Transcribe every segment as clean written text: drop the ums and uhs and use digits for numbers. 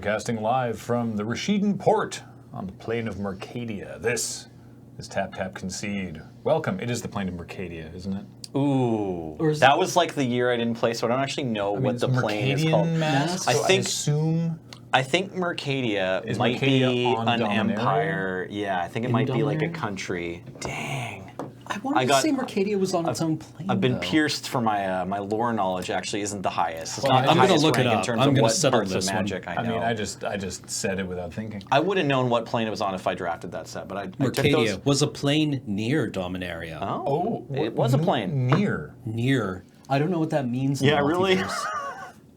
Broadcasting live from the Treason port on the plain of Mercadia. This is Tap Tap Concede. Welcome. It is the plain of Mercadia, isn't it? Ooh, that was like the year I didn't play, so I don't actually know what the plane is called. Mask, so I think Mercadia might Mercadia be an Dominaria? empire. Yeah, I think it might be like a Dominaria? country. Dang. I wanted to say Mercadia was on its own plane. I've been though. pierced for my my lore knowledge. Actually, isn't the highest. It's Well, not the I'm gonna highest look it rank up. in terms I'm of gonna what settle parts of this one. magic I know. mean, I just said it without thinking. I would have known what plane it was on if I drafted that set, but I took Mercadia those. was a plane near Dominaria. Oh, it was a plane. Near. Near. I don't know what that means. Yeah, really?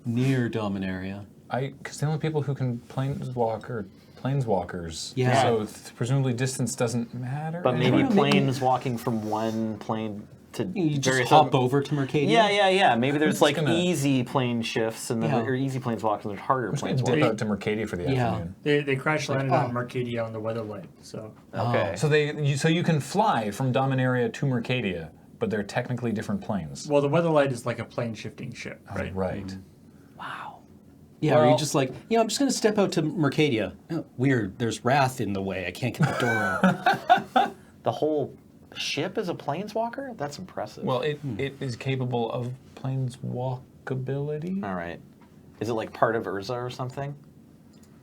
Near Dominaria. Because the only people who can planeswalk are planeswalkers. Yeah. So presumably distance doesn't matter. But maybe don't know, maybe- planes walking from one plane to You just various hop other- over to Mercadia. Yeah. Maybe there's like gonna- easy plane shifts and then Yeah. or easy planeswalks and there's harder I'm just going to dip planeswalks. out to Mercadia for the Yeah. afternoon. They crash landed on Mercadia on the Weatherlight, so. Okay. So you can fly from Dominaria to Mercadia, but they're technically different planes. Well, the Weatherlight is like a plane shifting ship, right? Right. Wow. Yeah, or Well- you just like, I'm just going to step out to Mercadia. Oh, weird, there's Wrath in the way. I can't get the door open. The whole ship is a planeswalker? That's impressive. Well, it is capable of planeswalkability. All right. Is it like part of Urza or something?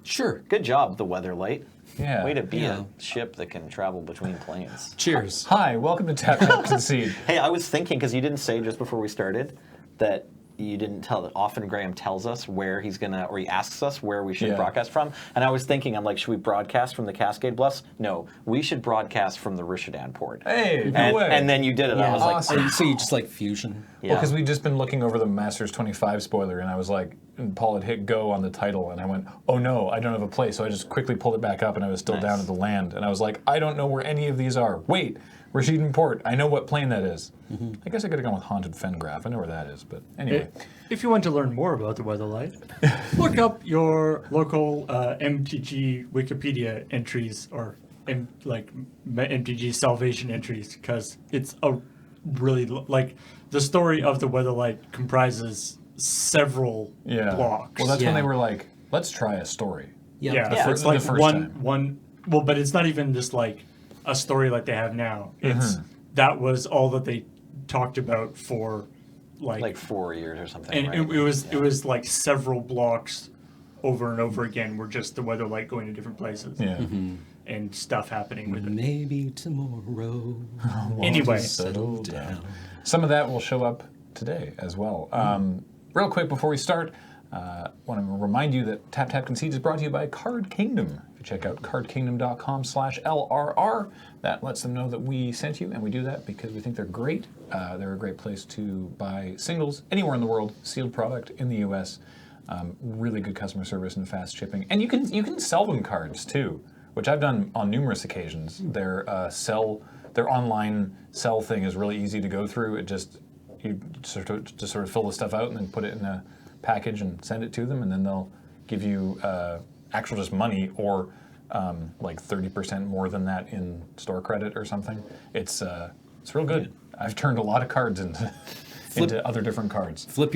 Sure. Good job, the Weatherlight. Yeah. Way to be Yeah. a ship that can travel between planes. Cheers. Hi, welcome to Tap Tap Concede. Hey, I was thinking, because you didn't say just before we started, that you didn't tell that often Graham tells us where he's gonna, or he asks us where we should Yeah. broadcast from. And I was thinking, I'm like, should we broadcast from the Cascade Bluffs? No, we should broadcast from the Rishadan port. Hey, no and, way. and then you did it. I was Awesome. like, So you just like fusion. yeah. Because we'd just been looking over the Masters 25 spoiler, and I was like, and Paul had hit go on the title, and I went, oh no, I don't have a place. So I just quickly pulled it back up, and I was still Nice. down at the land. And I was like, I don't know where any of these are. Wait, Rishadan Port, I know what plane that is. I guess I could have gone with Haunted Fengraph. I know where that is, but anyway. If you want to learn more about the Weatherlight, look up your local MTG Wikipedia entries or MTG Salvation entries, because it's a really like the story of the Weatherlight comprises several Yeah. blocks. Well, that's when Yeah. they were like, let's try a story. yeah, Yeah. it's the like first one time. one. Well, but it's not even just like a story like they have now. It's that was all that they talked about for like 4 years or something. and right? it was like several blocks over and over again were just the Weatherlight going to different places Yeah. and stuff happening with it. Maybe tomorrow. Anyway, Settle down. Some of that will show up today as well. Real quick before we start, want to remind you that Tap Tap Concede is brought to you by Card Kingdom. If you check out cardkingdom.com/LRR, that lets them know that we sent you, and we do that because we think they're great. They're a great place to buy singles anywhere in the world, sealed product in the U.S. Really good customer service and fast shipping, and you can sell them cards too, which I've done on numerous occasions. Their online sell thing is really easy to go through. It just you sort of fill the stuff out and then put it in a package and send it to them, and then they'll give you actual just money or like 30% more than that in store credit or something. It's real good. I've turned a lot of cards into other different cards. Flip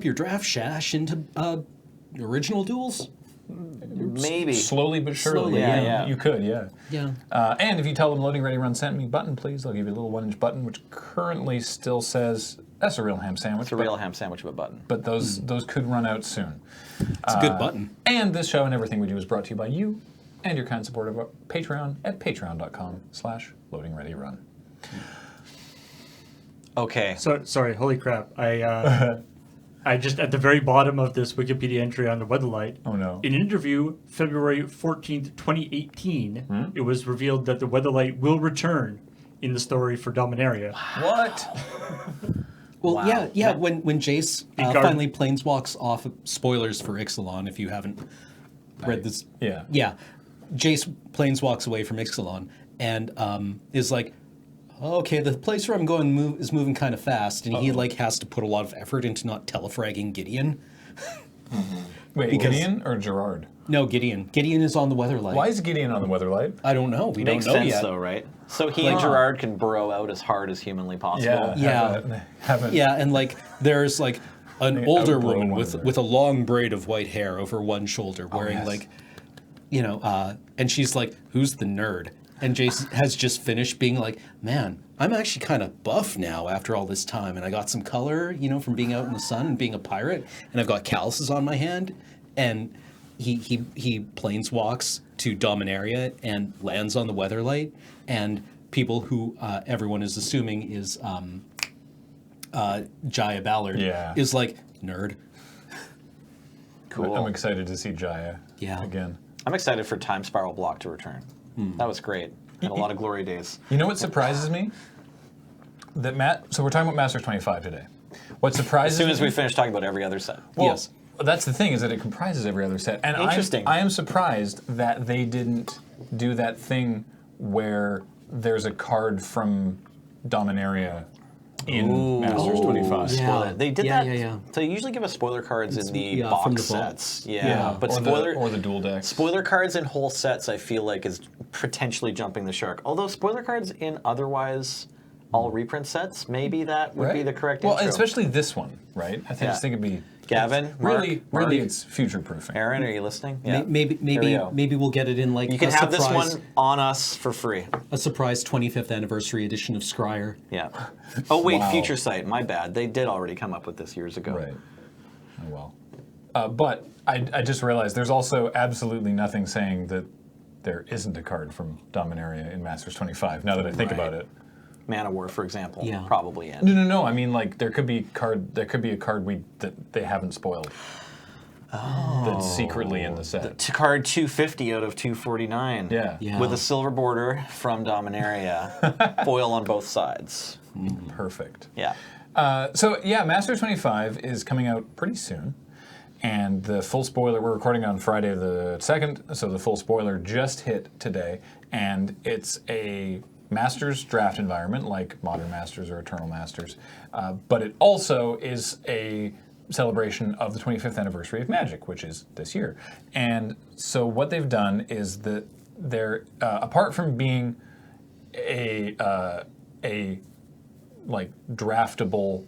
your draft shash into original duels. Maybe. Slowly but surely. Slowly, yeah. You could, yeah. Yeah. And if you tell them Loading Ready Run sent me button, please, they'll give you a little 1-inch button, which currently still says, that's a real ham sandwich. It's a real ham sandwich of a button. But those could run out soon. It's a good button. And this show and everything we do is brought to you by you and your kind support of our Patreon at patreon.com/loadingreadyrun. Okay. so sorry, holy crap! I just at the very bottom of this Wikipedia entry on the Weatherlight. Oh no. In an interview, February 14th, 2018, it was revealed that the Weatherlight will return in the story for Dominaria. What? Well, Wow. yeah. When Jace Guard- finally planeswalks off, spoilers for Ixalan if you haven't read this. Yeah. Yeah, Jace planeswalks away from Ixalan and is like, okay, the place where I'm going is moving kind of fast, and he like has to put a lot of effort into not telefragging Gideon. Wait, Because- Gideon or Gerard? No, Gideon. Gideon is on the Weatherlight. Why is Gideon on the Weatherlight? I don't know. We Makes don't know sense yet. though, right? So he and Gerard can burrow out as hard as humanly possible. Yeah. Have it. Yeah, and like there's like an The older outgrow woman one with of with a long braid of white hair over one shoulder, wearing yes. like, and she's like, "Who's the nerd?" And Jason has just finished being like, "Man, I'm actually kind of buff now after all this time, and I got some color, from being out in the sun and being a pirate, and I've got calluses on my hand." And he planeswalks to Dominaria and lands on the Weatherlight, and people who everyone is assuming is Jaya Ballard is like, nerd. Cool. I'm excited to see Jaya again. I'm excited for Time Spiral Block to return. That was great. Had a lot of glory days. You know what surprises me? So we're talking about Masters 25 today. What surprises As soon as me, we finish talking about every other set. well, Yes. that's the thing, is that it comprises every other set. And Interesting. I am surprised that they didn't do that thing where there's a card from Dominaria in Masters 25. yeah. Spoiler. They did Yeah, that. yeah. So they usually give us spoiler cards in the from box the vault. sets. Yeah. But or the dual decks. spoiler cards in whole sets, I feel like, is potentially jumping the shark. Although spoiler cards in otherwise all reprint sets, maybe that would be the correct Well, intro. especially this one, right? I Yeah. just think it'd be Gavin, Mark, really, it's future proofing. Aaron, are you listening? Yeah. Maybe There we go. maybe we'll get it in like You can a have surprise, this one on us for free. a surprise 25th anniversary edition of Scryer. Yeah. Oh wait, Wow. Future Sight. My bad. They did already come up with this years ago. Right. Oh well. But I just realized there's also absolutely nothing saying that there isn't a card from Dominaria in Masters 25. Now that I think about it. Mana War, for example, Yeah. probably in. No. I mean, like there could be a card that they haven't spoiled. That's secretly in the set. Card 250 out of 249. Yeah. Yeah. With a silver border from Dominaria, foil on both sides. Perfect. Yeah. Masters 25 is coming out pretty soon. And the full spoiler, we're recording on Friday the 2nd, so the full spoiler just hit today. And it's a Masters draft environment, like Modern Masters or Eternal Masters. But it also is a celebration of the 25th anniversary of Magic, which is this year. And so what they've done is that they're, apart from being a like draftable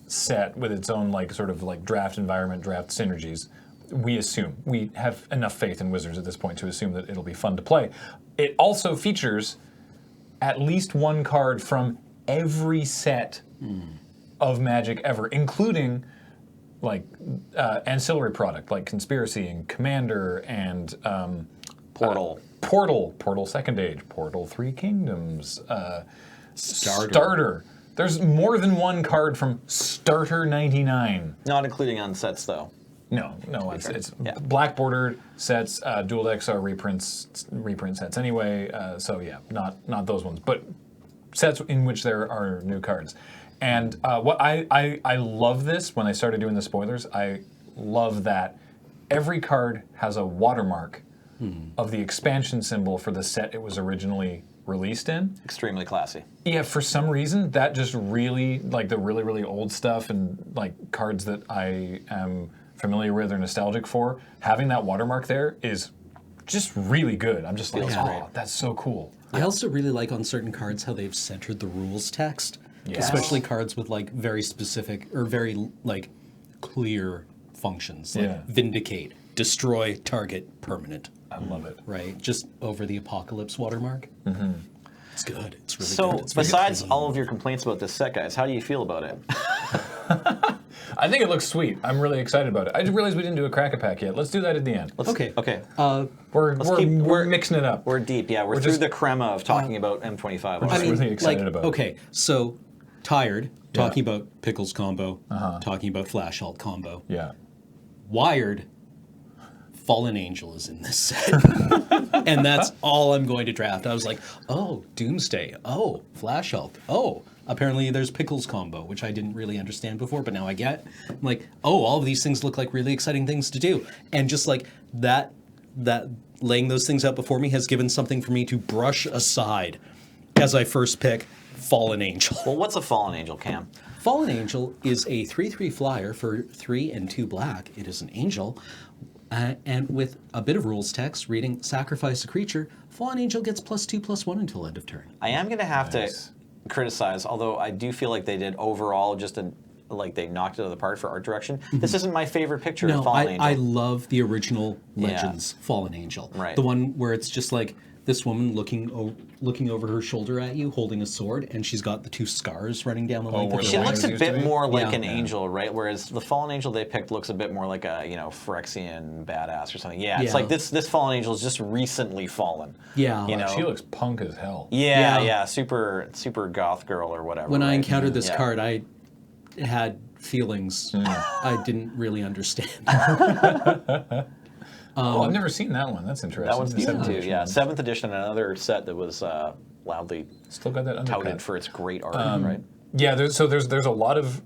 set with its own like sort of like draft environment, draft synergies, we have enough faith in Wizards at this point to assume that it'll be fun to play. It also features at least one card from every set of Magic ever, including like ancillary product like Conspiracy and Commander and Portal. Portal Second Age, Portal Three Kingdoms, Starter. There's more than one card from Starter 99. Not including on sets, though. No, it's Yeah. black bordered sets. Dual decks are reprint sets anyway. So yeah, not those ones, but sets in which there are new cards. And what I love this when I started doing the spoilers. I love that every card has a watermark of the expansion symbol for the set it was originally released in. Extremely classy. Yeah, for some reason that just really, like the really, really old stuff and like cards that I am familiar with or nostalgic for, having that watermark there is just really good. I'm just like, Feels oh, great. that's so cool. I also really like on certain cards how they've centered the rules text, Yes. especially cards with like very specific or very like clear functions, like Yeah. vindicate, destroy target permanent, I love it. right? Just over the apocalypse watermark. Mm-hmm. It's good. It's really So, good. It's very besides clean. all of your complaints about this set, guys, how do you feel about it? I think it looks sweet. I'm really excited about it. I just realized we didn't do a Crack-a-Pack yet. Let's do that at the end. Okay. Okay. We're mixing it up. We're deep. Yeah, we're through just- the crema of talking about M25. just already. really excited about it. Okay, so tired talking about Pickles combo, talking about Flash Halt combo. Yeah. Wired, Fallen Angel is in this set. And that's all I'm going to draft. I was like, oh, Doomsday. Oh, Flash Hulk. Oh, apparently there's Pickles combo, which I didn't really understand before, but now I get. I'm like, oh, all of these things look like really exciting things to do. And just like that laying those things out before me has given something for me to brush aside as I first pick Fallen Angel. Well, what's a Fallen Angel, Cam? Fallen Angel is a 3/3 flyer for 3 and 2 black. It is an angel. And with a bit of rules text, reading sacrifice a creature, Fallen Angel gets +2/+1 until end of turn. I am going to have Nice. to criticize, although I do feel like they did overall just like they knocked it out of the park for art direction. This isn't my favorite picture of No, Fallen Angel. I love the original Legends Fallen Angel. Right. The one where it's just like this woman looking over her shoulder at you, holding a sword, and she's got the 2 scars running down the length where of the She her back. looks a used to bit be? more like Yeah. an angel, right? Whereas the Fallen Angel they picked looks a bit more like a Phyrexian badass or something. Yeah, it's Yeah. like this Fallen Angel is just recently fallen. Yeah. You know? She looks punk as hell. Yeah, super goth girl or whatever. When I right? encountered this Yeah. card, I had feelings I didn't really understand. Oh, I've never seen that one. That's interesting. That one's The decent 7th too. edition Yeah, one. 7th edition, another set that was loudly Still got that touted undercut. for its great art, right? Yeah, there's a lot of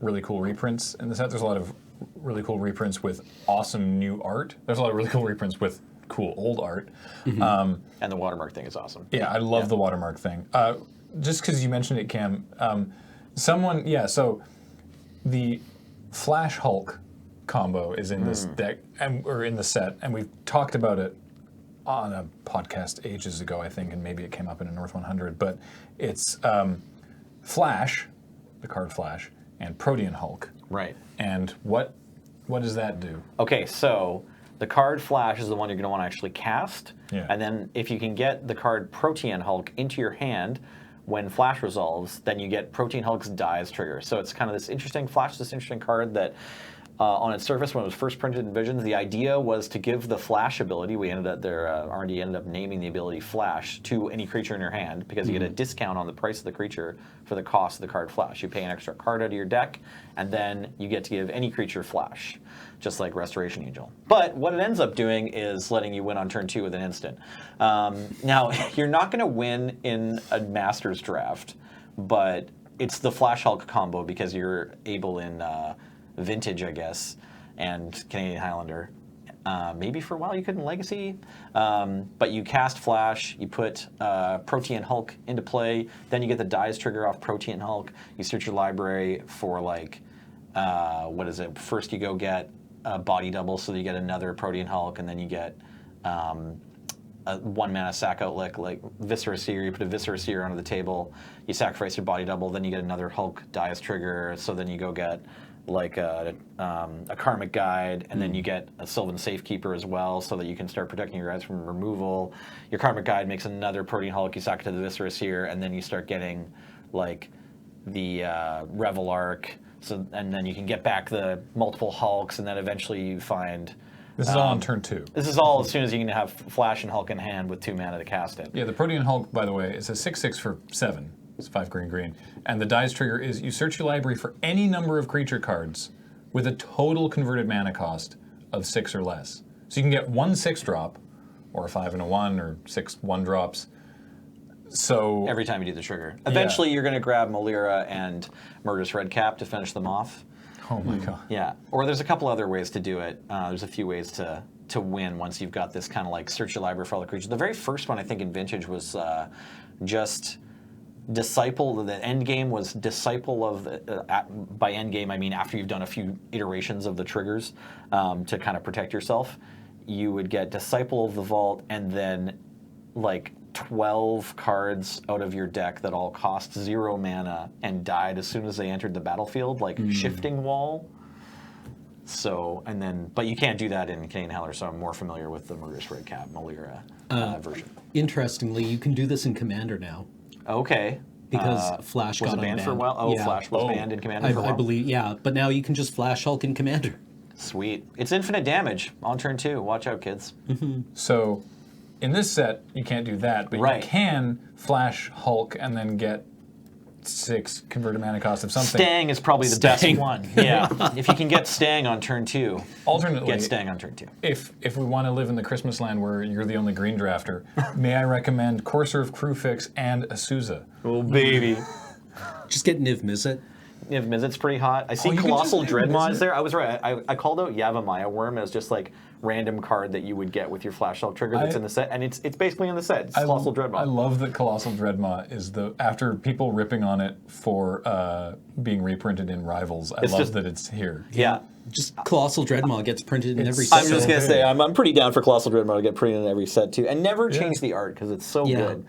really cool reprints in the set. There's a lot of really cool reprints with awesome new art. There's a lot of really cool reprints with cool old art. And the watermark thing is awesome. Yeah, I love the watermark thing. Just because you mentioned it, Cam, so the Flash Hulk combo is in this deck, or in the set, and we've talked about it on a podcast ages ago, I think, and maybe it came up in a North 100, but it's Flash, the card Flash, and Protean Hulk. Right. And what does that do? Okay, so the card Flash is the one you're going to want to actually cast. Yeah. And then if you can get the card Protean Hulk into your hand when Flash resolves, then you get Protean Hulk's Dies trigger. So it's kind of this interesting card that on its surface, when it was first printed in Visions, the idea was to give the Flash ability. R&D ended up naming the ability Flash to any creature in your hand because you get a discount on the price of the creature for the cost of the card Flash. You pay an extra card out of your deck, and then you get to give any creature Flash, just like Restoration Angel. But what it ends up doing is letting you win on turn 2 with an instant. Now, you're not going to win in a Masters draft, but it's the Flash Hulk combo because you're able in Vintage, I guess, and Canadian Highlander. Maybe for a while you could in Legacy, but you cast Flash, you put Protean Hulk into play, then you get the Dies trigger off Protean Hulk, you search your library for first you go get a body double so that you get another Protean Hulk, and then you get a 1-mana sack outlet like Viscera Seer, you put a Viscera Seer onto the table, you sacrifice your body double, then you get another Hulk Dies trigger, so then you go get like a Karmic Guide, and then you get a Sylvan Safekeeper as well, so that you can start protecting your guys from removal. Your Karmic Guide makes another Protean Hulk, you sack it to the Viscera Seer, and then you start getting like the Revel Arc, and then you can get back the multiple Hulks, and then eventually you find... This is all on turn 2. This is all as soon as you can have Flash and Hulk in hand with 2 mana to cast it. Yeah, the Protean Hulk, by the way, is a 6/6 for 7. It's 5 green. And the Dies trigger is you search your library for any number of creature cards with a total converted mana cost of 6 or less. So you can get 1 6-drop, or a 5 and a 1, or 6 1-drops. So Every time you do the trigger. Eventually you're going to grab Malira and Murderous Redcap to finish them off. oh my god. Yeah, or there's a couple other ways to do it. There's a few ways to win once you've got this kind of like search your library for all the creatures. The very first one I think in Vintage was just Disciple. The end game was Disciple of, by end game I mean after you've done a few iterations of the triggers to kind of protect yourself. You would get Disciple of the Vault and then like 12 cards out of your deck that all cost 0 mana and died as soon as they entered the battlefield, like Shifting Wall. So, and then, but you can't do that in Canadian Howler, so I'm more familiar with the Murderous Redcap Malira version. Interestingly, you can do this in Commander now Okay. because Flash Was got it banned for a unbanned. while? Oh, Yeah. Flash was banned in Commander for a I while? believe, yeah. But now you can just Flash Hulk in Commander. Sweet. It's infinite damage on turn 2. Watch out, kids. So in this set, you can't do that, but Right. you can Flash Hulk and then get 6 converted mana cost of something. Stang is probably the Stang. best one. Yeah. If you can get Stang on turn 2, Alternately, get Stang on turn 2. if we want to live in the Christmas land where you're the only green drafter, may I recommend Courser of Crewfix and Azusa. Oh, baby. Just get Niv Mizzet. Niv Mizzet's pretty hot. I see you can Colossal just Niv Dreadmaw Mizzet. is there. I was right. I called out Yavimaya Worm as just like random card that you would get with your Flash Hulk trigger that's in the set, and it's basically in the set. It's Colossal Dreadmaw. I love that Colossal Dreadmaw is after people ripping on it for being reprinted in Rivals, I love that it's here. Yeah. Just Colossal Dreadmaw gets printed in every I'm set. I'm just so going to good. say, I'm pretty down for Colossal Dreadmaw to get printed in every set too, and never change the art because it's so Yeah. good.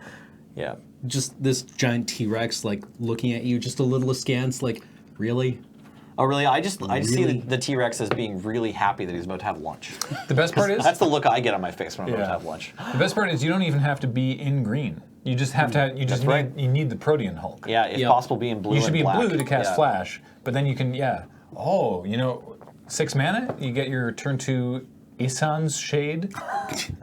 Yeah. Just this giant T-Rex like looking at you, just a little askance, like, really? Oh, really? I see the T-Rex as being really happy that he's about to have lunch. The best part is That's the look I get on my face when I'm about to have lunch. The best part is you don't even have to be in green. You just have to. You just need the Protean Hulk. Yeah, if possible, be in blue. You should be and black. blue to cast Flash, but then you can. Yeah. Oh, 6 mana. You get your turn 2 Isan's Shade.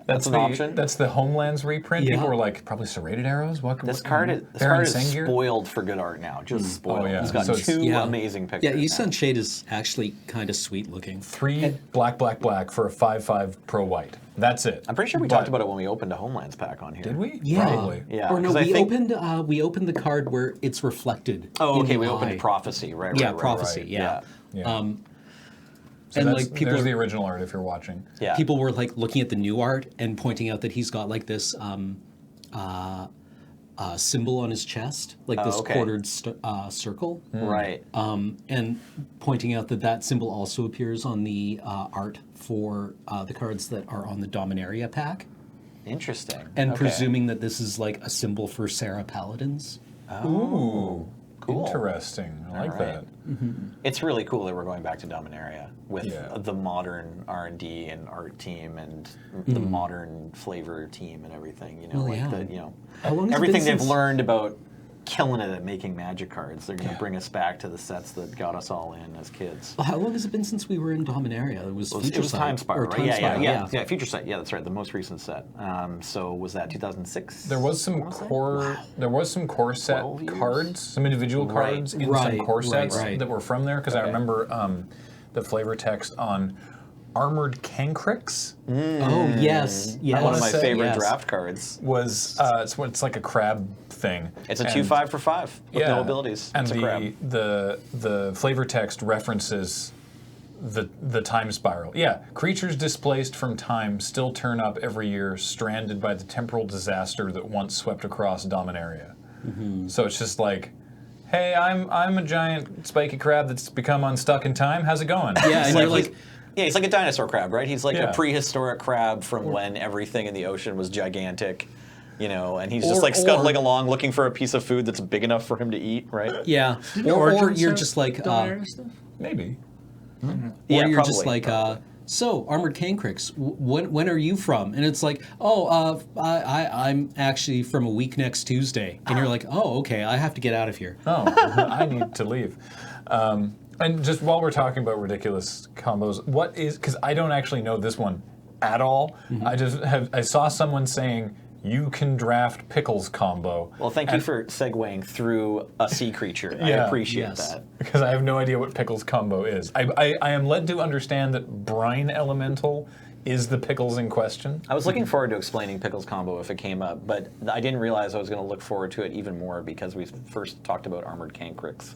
That's an option. That's the Homelands reprint. People were like, probably serrated arrows. This card is spoiled for good art now. Just spoiled. Oh, yeah. It's got two amazing pictures. Yeah, Isan's Shade is actually kind of sweet looking. 3 black for a 5/5 pro white. That's it. I'm pretty sure we talked about it when we opened a Homelands pack on here. Did we? Yeah. Probably. Yeah. Or no, we opened the card where it's reflected. Oh, okay. in We the opened eye. Prophecy, right? Yeah, right, Prophecy. right. Yeah. So and that's, like people there's the original art if you're watching. Yeah. People were like looking at the new art and pointing out that he's got like this symbol on his chest, like this quartered circle. Right. And pointing out that symbol also appears on the art for the cards that are on the Dominaria pack. Interesting. And presuming that this is like a symbol for Sarah Paladins. Ooh. Cool. Interesting. I like that. Mm-hmm. It's really cool that we're going back to Dominaria with Yeah. the modern R&D and art team and the modern flavor team and everything. You know, Well, yeah. How long has it everything been they've since- learned about killing it at making Magic cards. They're going to bring us back to the sets that got us all in as kids. How long has it been since we were in Dominaria? It was Time Spiral, right? Time Spiral, Yeah, Future Sight. Yeah, that's right. The most recent set. So was that 2006? There was some core. There was some core set 12 years? cards, some individual cards in some core sets that were from there. Because I remember the flavor text on Armored Cancrix Oh yes, yes. One of my favorite yes. draft cards. was it's like a crab thing. It's a 2/5 for 5 with no abilities. And it's a crab. the flavor text references the time spiral. Yeah, creatures displaced from time still turn up every year, stranded by the temporal disaster that once swept across Dominaria. So it's just like, hey, I'm a giant spiky crab that's become unstuck in time. How's it going? Yeah, and you're like, Yeah, he's like a dinosaur crab, right? He's like Yeah. a prehistoric crab from when everything in the ocean was gigantic, and he's just like scuttling along looking for a piece of food that's big enough for him to eat, right? yeah, or you're just like, Maybe. Yeah, you're just probably. like, so Armored Cancrix, when are you from? And it's like, I'm actually from a week next Tuesday, and you're like, oh, okay, I have to get out of here. Oh, I need to leave. And just while we're talking about ridiculous combos, what is, because I don't actually know this one at all. I saw someone saying you can draft Pickles combo. Well, thank you for segueing through a sea creature. I appreciate that. Because I have no idea what Pickles combo is. I am led to understand that Brine Elemental is the Pickles in question. I was looking forward to explaining Pickles combo if it came up, but I didn't realize I was going to look forward to it even more because we first talked about Armored Cancrix.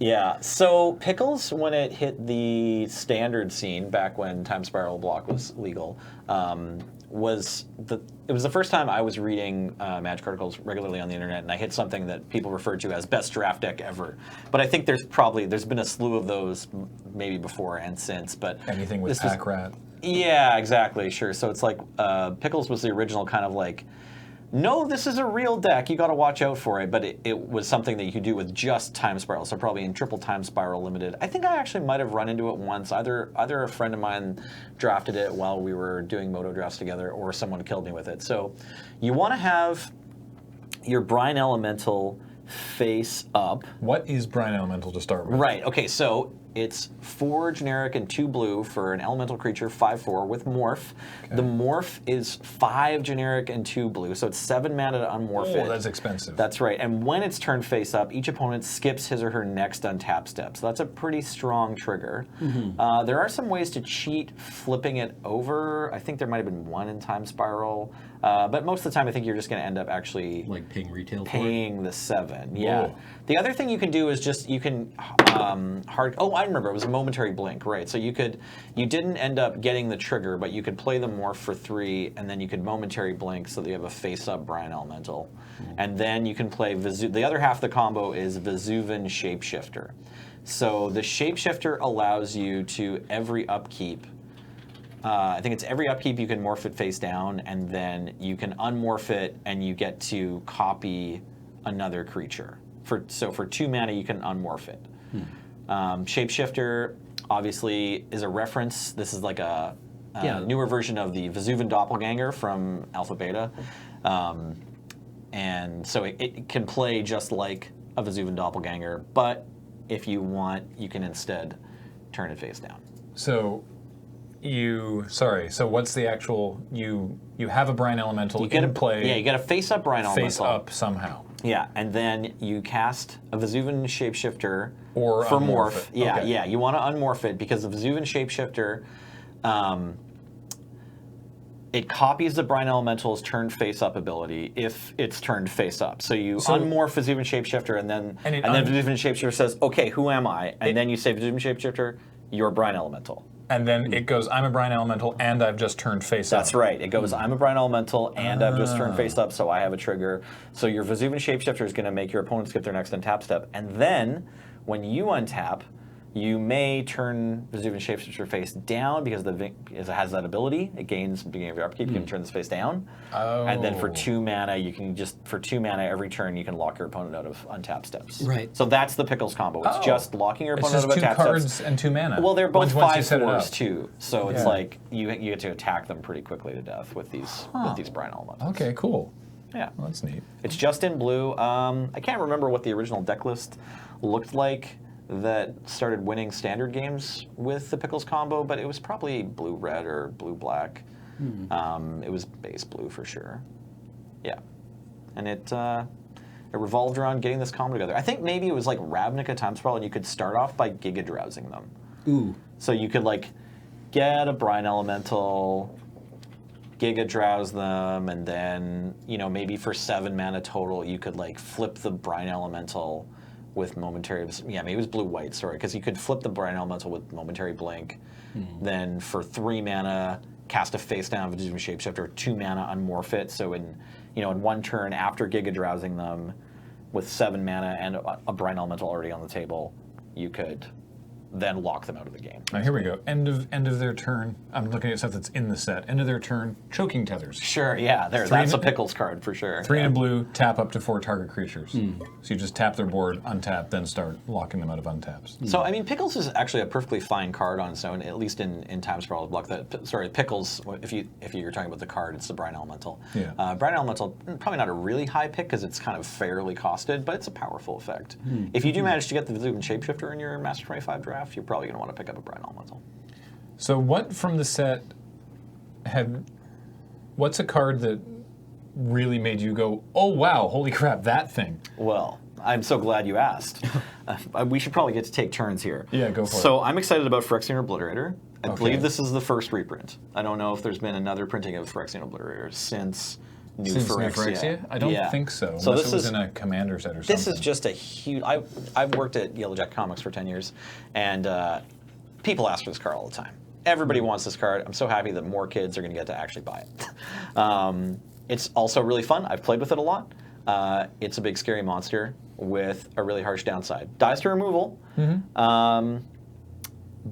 Yeah, so Pickles, when it hit the standard scene back when Time Spiral block was legal, it was the first time I was reading Magic articles regularly on the internet, and I hit something that people referred to as best draft deck ever. But I think there's been a slew of those maybe before and since. But Anything with Pack Rat. Yeah, exactly, sure. So it's like Pickles was the original kind of like, no, this is a real deck. You got to watch out for it. But it was something that you could do with just Time Spiral. So probably in triple Time Spiral limited. I think I actually might have run into it once. Either a friend of mine drafted it while we were doing moto drafts together, or someone killed me with it. So you want to have your Brine Elemental face up. What is Brine Elemental to start with? Right. Okay. So it's 4 generic and 2 blue for an elemental creature, 5/4 with morph. Okay. The morph is 5 generic and 2 blue, so it's 7 mana to unmorph it. Oh, that's expensive. That's right. And when it's turned face up, each opponent skips his or her next untap step. So that's a pretty strong trigger. There are some ways to cheat flipping it over. I think there might have been one in Time Spiral. But most of the time, I think you're just going to end up actually Like paying retail for it? paying the 7. Yeah. Whoa. The other thing you can do is just you can I remember it was a momentary blink, right? So you didn't end up getting the trigger, but you could play the morph for 3, and then you could momentary blink so that you have a face-up Brine Elemental, and then you can play the other half of the combo is Vesuvan Shapeshifter. So the Shapeshifter allows you to every upkeep. I think it's every upkeep you can morph it face down, and then you can unmorph it, and you get to copy another creature. For 2 mana, you can unmorph it. Shapeshifter obviously is a reference. This is like a Yeah. newer version of the Vesuvian Doppelganger from Alpha Beta. And so it can play just like a Vesuvian Doppelganger, but if you want, you can instead turn it face down. So so what's the actual, you have a Brine Elemental in play. Yeah, you get a face-up Brine Elemental. face up somehow. Yeah, and then you cast a Vesuvian Shapeshifter Or for unmorph morph. it. Yeah, Okay. yeah, you want to unmorph it because the Vesuvian Shapeshifter, it copies the Brine Elemental's turned face-up ability if it's turned face-up. So you unmorph Vesuvian Shapeshifter, and then Vesuvian Shapeshifter says, "Okay, who am I?" And then you say, "Vesuvian Shapeshifter, you're Brine Elemental." And then it goes, I'm a Brine Elemental, and I've just turned face up. That's right. It goes, I'm a Brine Elemental, and I've just turned face up, so I have a trigger. So your Vesuvian Shapeshifter is going to make your opponent skip their next untap step. And then, when you untap, you may turn Vesuvian Shapeshifter face down because it has that ability. It gains beginning of your upkeep. You can turn this face down. Oh. And then for 2 mana, you can for 2 mana every turn, you can lock your opponent out of untap steps. Right. So that's the Pickles combo. It's just locking your It's opponent just out of two untap cards steps. and 2 mana. Well, they're both once you set it 5/4s up. too, so it's Yeah. like you get to attack them pretty quickly to death with these Brine Elementals. Okay, cool. Yeah, Well, that's neat. it's just in blue. I can't remember what the original deck list looked like that started winning standard games with the Pickles combo, but it was probably blue-red or blue-black. It was base blue for sure. Yeah, and it revolved around getting this combo together. I think maybe it was like Ravnica Time Sprawl, and you could start off by Giga Drowsing them. Ooh. So you could like get a Brine Elemental, Giga Drowse them, and then maybe for 7 mana total, you could like flip the Brine Elemental with momentary. Maybe it was blue-white. Sorry, because you could flip the Brine Elemental with momentary blink. Then for 3 mana, cast a face down Vesuvian Shapeshifter, 2 mana, unmorph it. So in 1 turn after Giga Drowsing them, with 7 mana and a Brine Elemental already on the table, you could then lock them out of the game. Now here we go. End of their turn. I'm looking at stuff that's in the set. End of their turn. Choking Tethers. Sure, yeah, that's a Pickles card for sure. 3 and a blue. Tap up to 4 target creatures. So you just tap their board, untap, then start locking them out of untaps. So I mean, Pickles is actually a perfectly fine card on its own, at least in Time Spiral block. Pickles. If you're talking about the card, it's the Brine Elemental. Yeah. Brine Elemental, probably not a really high pick because it's kind of fairly costed, but it's a powerful effect. If you do manage to get the Vesuvian Shapeshifter in your Master 25 draft, you're probably going to want to pick up a Brine Elemental. So what from the set what's a card that really made you go, oh wow, holy crap, that thing? Well, I'm so glad you asked. We should probably get to take turns here. Yeah, go for it. So I'm excited about Phyrexian Obliterator. I Okay. believe this is the first reprint. I don't know if there's been another printing of Phyrexian Obliterator since New Since New Phyrexia. Phyrexia? I don't think so. So Unless this it was is in a commander set or something. this is just a huge. I've worked at Yellow Jack Comics for 10 years, and people ask for this card all the time. Everybody wants this card. I'm so happy that more kids are going to get to actually buy it. It's also really fun. I've played with it a lot. It's a big scary monster with a really harsh downside. Dies to removal,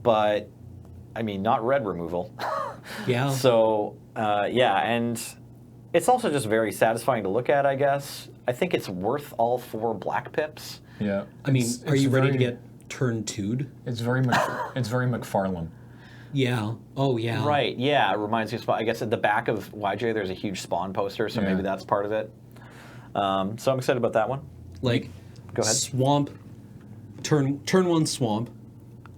but I mean not red removal. Yeah. So and it's also just very satisfying to look at, I guess. I think it's worth all 4 black pips. Yeah. I mean, It's- are it's you ready to very- get turn 2'd? It's very it's very McFarlane. Yeah. Oh, yeah. Right, yeah, it reminds me of Spawn. I guess at the back of YJ there's a huge Spawn poster, so Yeah. maybe that's part of it. So I'm excited about that one. Like, Go ahead. swamp, turn 1 swamp,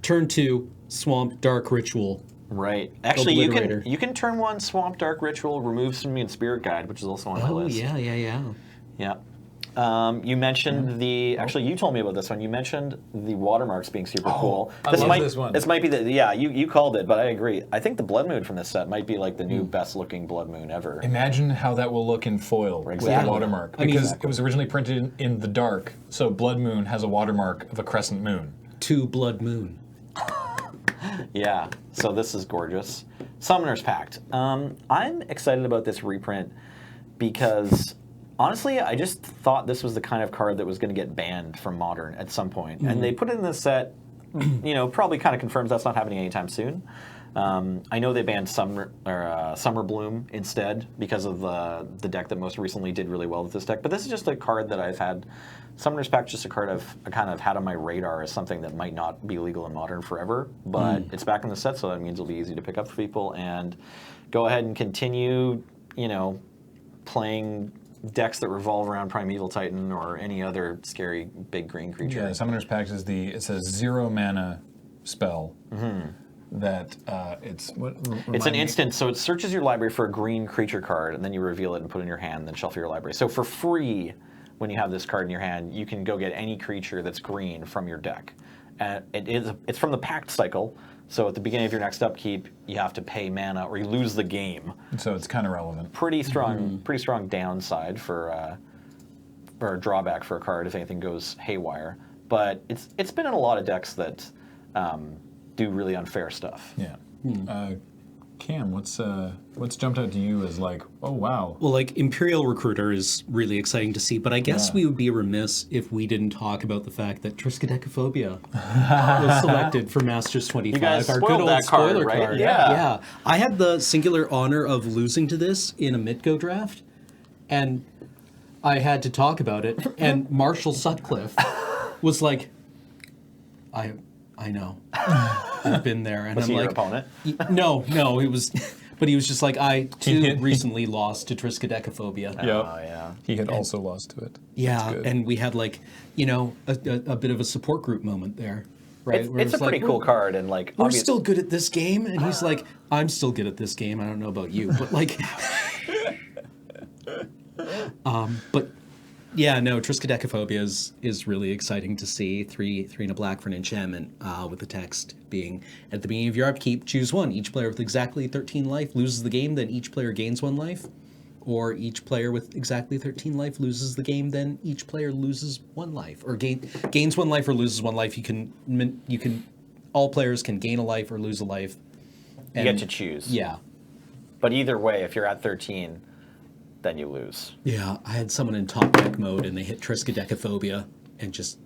turn 2 swamp, dark ritual. Right. Actually, Obliterator. you can turn 1 Swamp Dark Ritual, remove Simian Spirit Guide, which is also on my Oh, list. yeah. Yeah. You mentioned actually, you told me about this one. You mentioned the watermarks being super cool. I love this one. This might be you called it, but I agree. I think the Blood Moon from this set might be like the new best looking Blood Moon ever. Imagine how that will look in foil with Exactly. the watermark. I mean- Because it was originally printed in the dark, so Blood Moon has a watermark of a crescent moon. 2 blood moon. Yeah, so this is gorgeous. Summoner's Pact. I'm excited about this reprint because, honestly, I just thought this was the kind of card that was going to get banned from Modern at some point. And they put it in this set, probably kind of confirms that's not happening anytime soon. I know they banned Summer Bloom instead because of the deck that most recently did really well with this deck. But this is just a card that I've had. Summoner's Pact, just a card I kind of had on my radar as something that might not be legal in Modern forever, but it's back in the set, so that means it'll be easy to pick up for people. And go ahead and continue, playing decks that revolve around Primeval Titan or any other scary big green creature. Yeah, Summoner's Pact is it's a 0 mana spell that it's It's an instant, so it searches your library for a green creature card, and then you reveal it and put it in your hand, then shuffle your library. So for free, when you have this card in your hand, you can go get any creature that's green from your deck. And it's from the Pact cycle, so at the beginning of your next upkeep, you have to pay mana or you lose the game. So it's kind of relevant. Pretty strong downside for or a drawback for a card if anything goes haywire. But it's been in a lot of decks that do really unfair stuff. Yeah. Cam, what's jumped out to you as like, oh wow? Well, like Imperial Recruiter is really exciting to see, but I guess we would be remiss if we didn't talk about the fact that Triskaidekaphobia was selected for Masters 25. You guys our spoiled good old that card, spoiler right? card. Yeah. Yeah. I had the singular honor of losing to this in a Mitgo draft, and I had to talk about it. And Marshall Sutcliffe was like, I know. I've been there. And Was I'm he like, your opponent? No, he was, but he was just like, I too recently lost to Triskaidekaphobia. Yep. Oh, yeah. He had also lost to it. Yeah, That's good. and we had like, a bit of a support group moment there, right? Where It's a pretty cool card, and like We're still good at this game, and he's like, I'm still good at this game. I don't know about you, but like, but yeah, no, Triskaidekaphobia is really exciting to see. 3 and a black for an enchantment with the text being, at the beginning of your upkeep, choose one. Each player with exactly 13 life loses the game, then each player gains 1 life. Or each player with exactly 13 life loses the game, then each player loses 1 life. Or gains 1 life or loses 1 life. All players can gain a life or lose a life. You get to choose. Yeah. But either way, if you're at 13, then you lose. Yeah, I had someone in top deck mode and they hit Triskaidekaphobia and just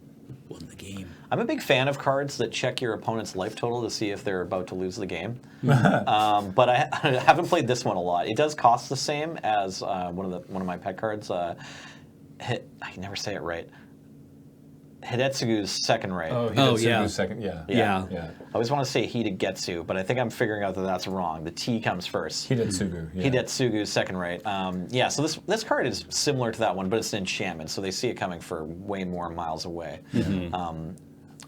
won the game. I'm a big fan of cards that check your opponent's life total to see if they're about to lose the game. But I haven't played this one a lot. It does cost the same as one of my pet cards. I can never say it right. Hidetsugu's second right. Hidetsugu's second. Yeah. Yeah. I always want to say Hidegetsu, but I think I'm figuring out that that's wrong. The T comes first. Hidetsugu. Yeah. Hidetsugu's second right. So this card is similar to that one, but it's an enchantment, so they see it coming for way more miles away.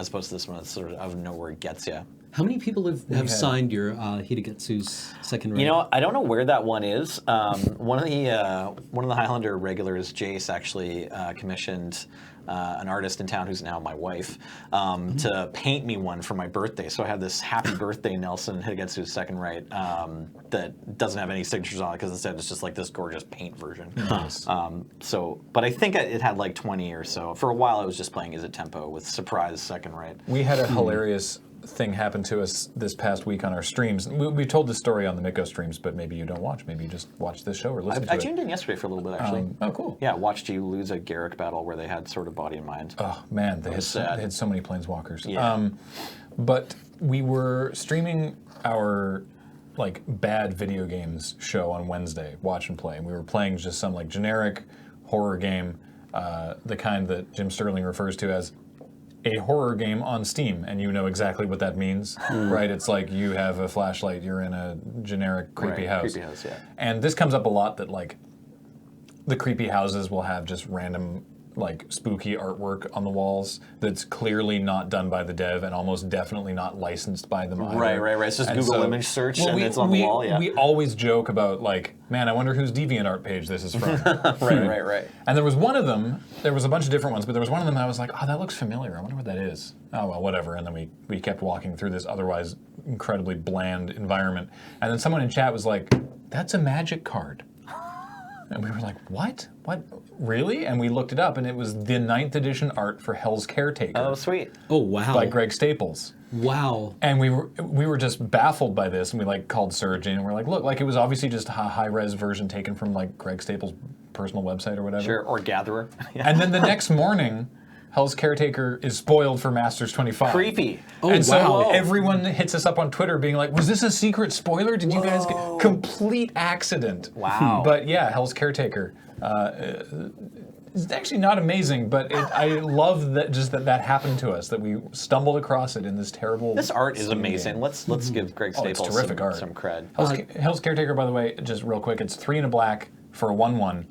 As opposed to this one that's sort of out of nowhere gets you. How many people have signed your Hidegetsu's second right? You know, I don't know where that one is. One of the Highlander regulars, Jace, actually commissioned an artist in town who's now my wife to paint me one for my birthday. So I have this Happy Birthday Nelson Hidegetsu's second right that doesn't have any signatures on it because instead it's just like this gorgeous paint version. Nice. But I think it had like 20 or so. For a while I was just playing as a tempo with surprise second right. We had a hilarious thing happen to us this past week on our streams. We told this story on the Mitgo streams, but maybe you don't watch. Maybe you just watch this show or listen to it. I tuned in yesterday for a little bit, actually. Oh, cool. Yeah, watched you lose a Garrick battle where they had sort of body and mind. Oh, man, they had sad. so many planeswalkers. Yeah. But we were streaming our bad video games show on Wednesday, Watch and Play, and we were playing just some generic horror game, the kind that Jim Sterling refers to as a horror game on Steam, and you know exactly what that means, right? It's like you have a flashlight, you're in a generic creepy house. Creepy house, yeah. And this comes up a lot that the creepy houses will have just random spooky artwork on the walls that's clearly not done by the dev and almost definitely not licensed by them either. Right. It's just Google image search and it's on the wall, yeah. We always joke about man, I wonder whose DeviantArt page this is from. Right. And there was one of them, there was a bunch of different ones, but there was one of them that I was like, oh, that looks familiar. I wonder what that is. Oh, well, whatever. And then we kept walking through this otherwise incredibly bland environment. And then someone in chat was like, that's a Magic card. And we were like, what? What? Really? And we looked it up, and it was the 9th edition art for Hell's Caretaker. Oh, sweet. Oh, wow. By Greg Staples. Wow. And we were just baffled by this, and we called Serge in, and we're like, look, it was obviously just a high-res version taken from Greg Staples' personal website or whatever. Sure, or Gatherer. And then the next morning, Hell's Caretaker is spoiled for Masters 25. Creepy. Oh, And so wow. everyone hits us up on Twitter being like, was this a secret spoiler? Did you guys get complete accident? Wow. But yeah, Hell's Caretaker. It's actually not amazing, but I love that that happened to us, that we stumbled across it in this terrible... This art is Steam amazing. game. Let's give Greg Oh, it's Staples terrific art. some cred. Hell's Caretaker, by the way, just real quick, it's 3 and a black for a 1/1.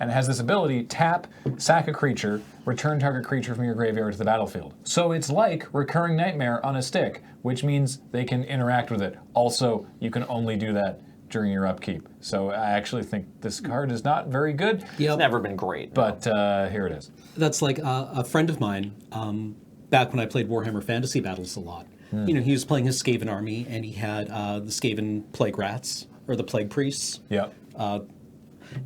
And it has this ability, tap, sack a creature, return target creature from your graveyard to the battlefield. So it's like Recurring Nightmare on a stick, which means they can interact with it. Also, you can only do that during your upkeep. So I actually think this card is not very good, Yep. It's never been great. but here it is. That's like a friend of mine, back when I played Warhammer Fantasy Battles a lot. You know, he was playing his Skaven army, and he had the Skaven Plague Rats, or the Plague Priests. Yep.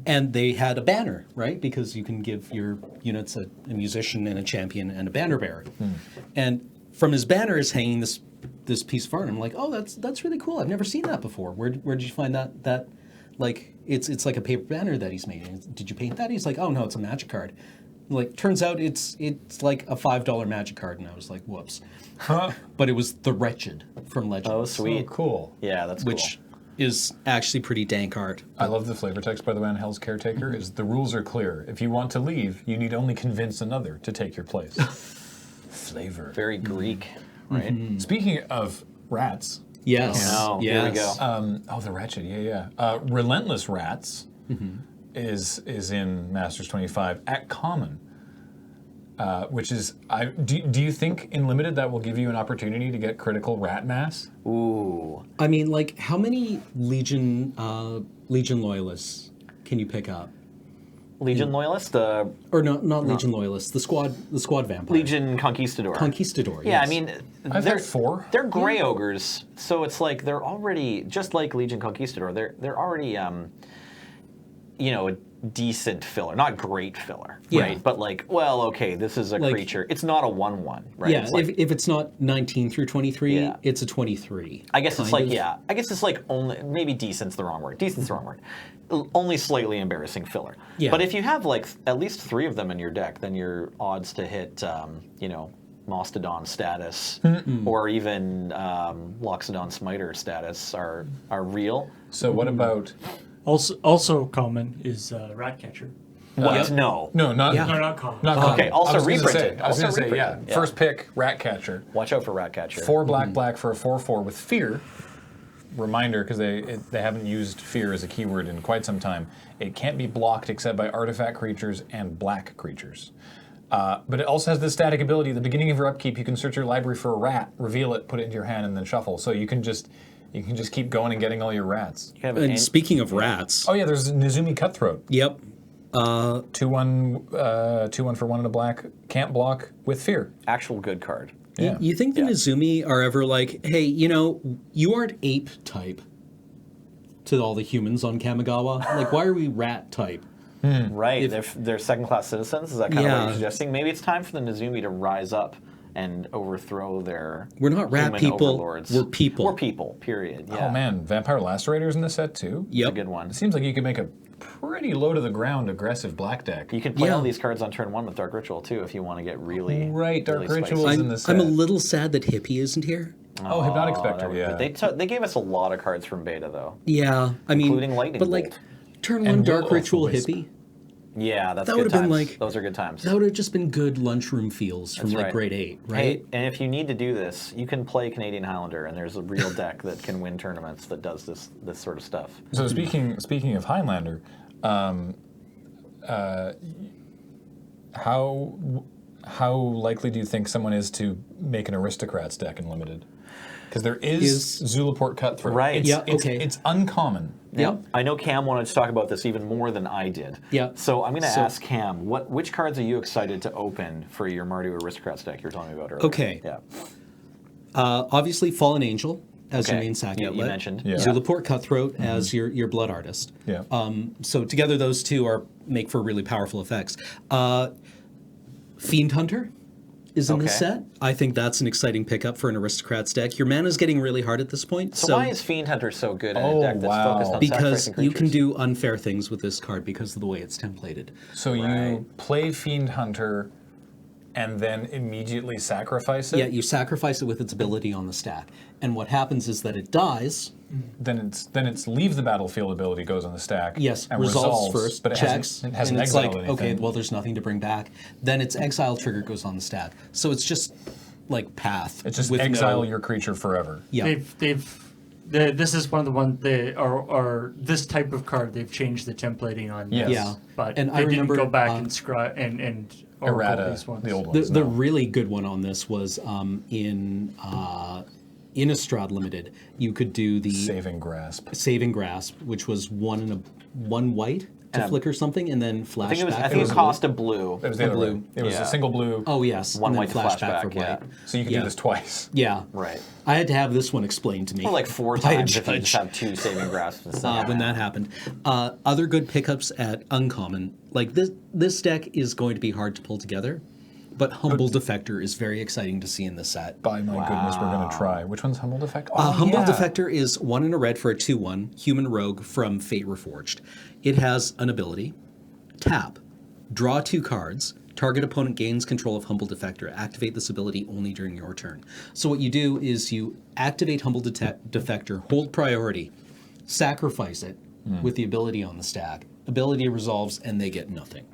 And they had a banner, right? Because you can give your units a musician and a champion and a banner bearer. And from his banner is hanging this piece of art. I'm like, oh, that's really cool. I've never seen that before. Where did you find that? Like, it's like a paper banner that he's made. Did you paint that? He's like, oh no, it's a Magic card. Like, turns out it's like a $5 Magic card, and I was like, whoops. But it was the Wretched from Legends. Oh, sweet. Oh, cool. Yeah, that's Which is actually pretty dank art. I love the flavor text, by the way, on Hell's Caretaker, is the rules are clear. If you want to leave, you need only convince another to take your place. Flavor. cool. Very Greek, right? Speaking of rats, Yes. Oh, no. Here we Yes. go. the Wretched, yeah. Relentless Rats is in Masters 25 at common, which is, do you think in Limited that will give you an opportunity to get critical rat mass? Ooh. I mean, like, how many Legion loyalists can you pick up? Legion Loyalist? The Or not Legion loyalists, the squad vampire. Legion Conquistador. Conquistador. Yeah, yes. I mean, I've they're had 4. They're gray ogres, so it's like they're already, just like Legion Conquistador, they're already, a decent filler, not great filler, Yeah. right? But like, well, okay, this is a Like- creature. It's not a 1/1, right? Yeah, It's like, if it's not 19 through 23, Yeah. it's a 23. I guess it's kind like, of. yeah, I guess it's like only, maybe decent's the wrong word. Decent's the wrong word. Only slightly embarrassing filler. Yeah. But if you have like at least 3 of them in your deck, then your odds to hit, Mastodon status or even Loxodon Smiter status are real. So what about... Also common is Ratcatcher. What? No. No, not... Yeah. No, not common. Not common. Okay, also I was gonna reprinted. Say, I was Also going to say, yeah. reprinted. Yeah. First pick, Ratcatcher. Watch out for Ratcatcher. 4 black for a 4/4 with Fear. Reminder, because they haven't used Fear as a keyword in quite some time. It can't be blocked except by artifact creatures and black creatures. But it also has this static ability. At the beginning of your upkeep, you can search your library for a rat, reveal it, put it into your hand, and then shuffle. So you can just keep going and getting all your rats. You have an And speaking of rats, Oh yeah, there's Nizumi Cutthroat. yep. 2/1 for 1 and a black. Can't block with Fear. actual good card. Yeah. You think the Yeah. Nizumi are ever like, hey, you aren't ape type to all the humans on Kamigawa? Like, why are we rat type? Right. They're second-class citizens. Is that kind of what Yeah. you're suggesting? Maybe it's time for the Nizumi to rise up and overthrow their We're not rat human people, overlords. we're people. We're people, period. Yeah. Oh man, Vampire Lacerator's in the set too? It's a Yep. good one. It seems like you could make a pretty low to the ground aggressive black deck. You can play Yeah. all these cards on turn 1 with Dark Ritual, too, if you want to get really Right, Dark really Ritual spicy. is in I'm, the I'm a set. little sad that Hippie isn't here. Oh, Hypnotic that Spectre, would- yeah. But they gave us a lot of cards from beta, though. Yeah, I mean, Including Lightning but like, Bolt. turn And one Dark Will-O-Wisp. Ritual Hippie, Yeah, that's That good would've been times. like- Those are good times. that would have just been good lunchroom feels from That's like right. grade 8, right? Hey, and if you need to do this, you can play Canadian Highlander, and there's a real deck that can win tournaments that does this sort of stuff. So speaking of Highlander, how likely do you think someone is to make an Aristocrats deck in Limited? Because there is Zulaport Cutthroat. Right. It's, Yeah, it's, okay. it's uncommon. Yep. I know Cam wanted to talk about this even more than I did. Yeah. So I'm going to So- ask Cam, which cards are you excited to open for your Mardu Aristocrats deck you were telling me about earlier? Okay. Yeah. Obviously, Fallen Angel as your Okay. main sack You outlet. mentioned. Yeah. Zulaport Cutthroat as your blood artist. Yeah. So together those two make for really powerful effects. Fiend Hunter is in this Okay. set. I think that's an exciting pickup for an Aristocrats deck. Your mana's getting really hard at this point. So why is Fiend Hunter so good in Oh, a deck that's wow. focused on because sacrificing you can creatures? do unfair things with this card because of the way it's templated. So Right. you play Fiend Hunter and then immediately sacrifice it? Yeah, you sacrifice it with its ability on the stack. And what happens is that it dies. Then it's leave the battlefield ability goes on the stack. Yes, and resolves first, but it checks, hasn't, it hasn't and it's exiled like, anything. okay, well, there's nothing to bring back. Then its exile trigger goes on the stack. So it's just like path. It's just with exile no- your creature forever. Yeah. This is one of the ones they are this type of card they've changed the templating on. Yes. Yeah. But And they I remember, didn't go back and scribe and oracle Errata, these ones. the old ones. The no. really good one on this was in Innistrad Limited. You could do the Saving Grasp. Saving Grasp, which was one white to And flicker something and then flash I think it was. back. I think for it blue. cost a blue. It was the other blue. way. It was Yeah. a single blue. Oh yes, One and then white to flash flashback, for white. yeah. So you can Yeah. do this twice. Yeah, Right. I had to have this one explained to me. Or like 4 by a times if you judge. just have 2 saving grasps instead. When that happened. Other good pickups at Uncommon, like this deck is going to be hard to pull together, but Humble Defector is very exciting to see in this set. By my goodness, we're going to try. Which one's Humble Defect? Humble yeah. Defector is 1 and a red for a 2/1 human rogue from Fate Reforged. It has an ability: tap, draw 2 cards. Target opponent gains control of Humble Defector. Activate this ability only during your turn. So what you do is you activate Humble Defector, hold priority, sacrifice it with the ability on the stack. Ability resolves, and they get nothing.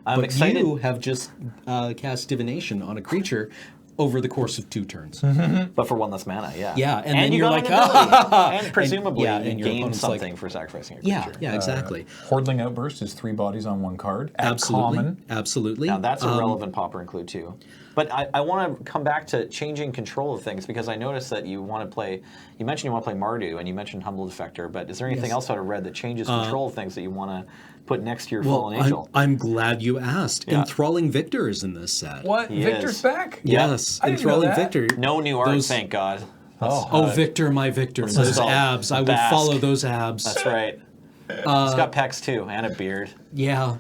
I'm But excited. you have just cast Divination on a creature over the course of 2 turns. But for 1 less mana, yeah. Yeah, and then you you're got like, an ability. And presumably yeah, you and your gain opponent's like- something for sacrificing your Yeah, creature. yeah, exactly. Hordling Outburst is 3 bodies on 1 card. At Absolutely. common. Absolutely. Now that's a relevant popper include too. But I want to come back to changing control of things because I noticed that you want to play. You mentioned you want to play Mardu and you mentioned Humble Defector. But is there anything Yes. else out of red that changes control of things that you want to put next to your Well, Fallen Angel? I'm glad you asked. Yeah. Enthralling Victor is in this set. What? He Victor's is. back? Yes, I didn't know Enthralling that. Victor. No new art, those- thank God. Oh, Victor, my Victor. this Those called? abs. I would Bask. follow those abs. That's right. He's got pecs too and a beard, Yeah.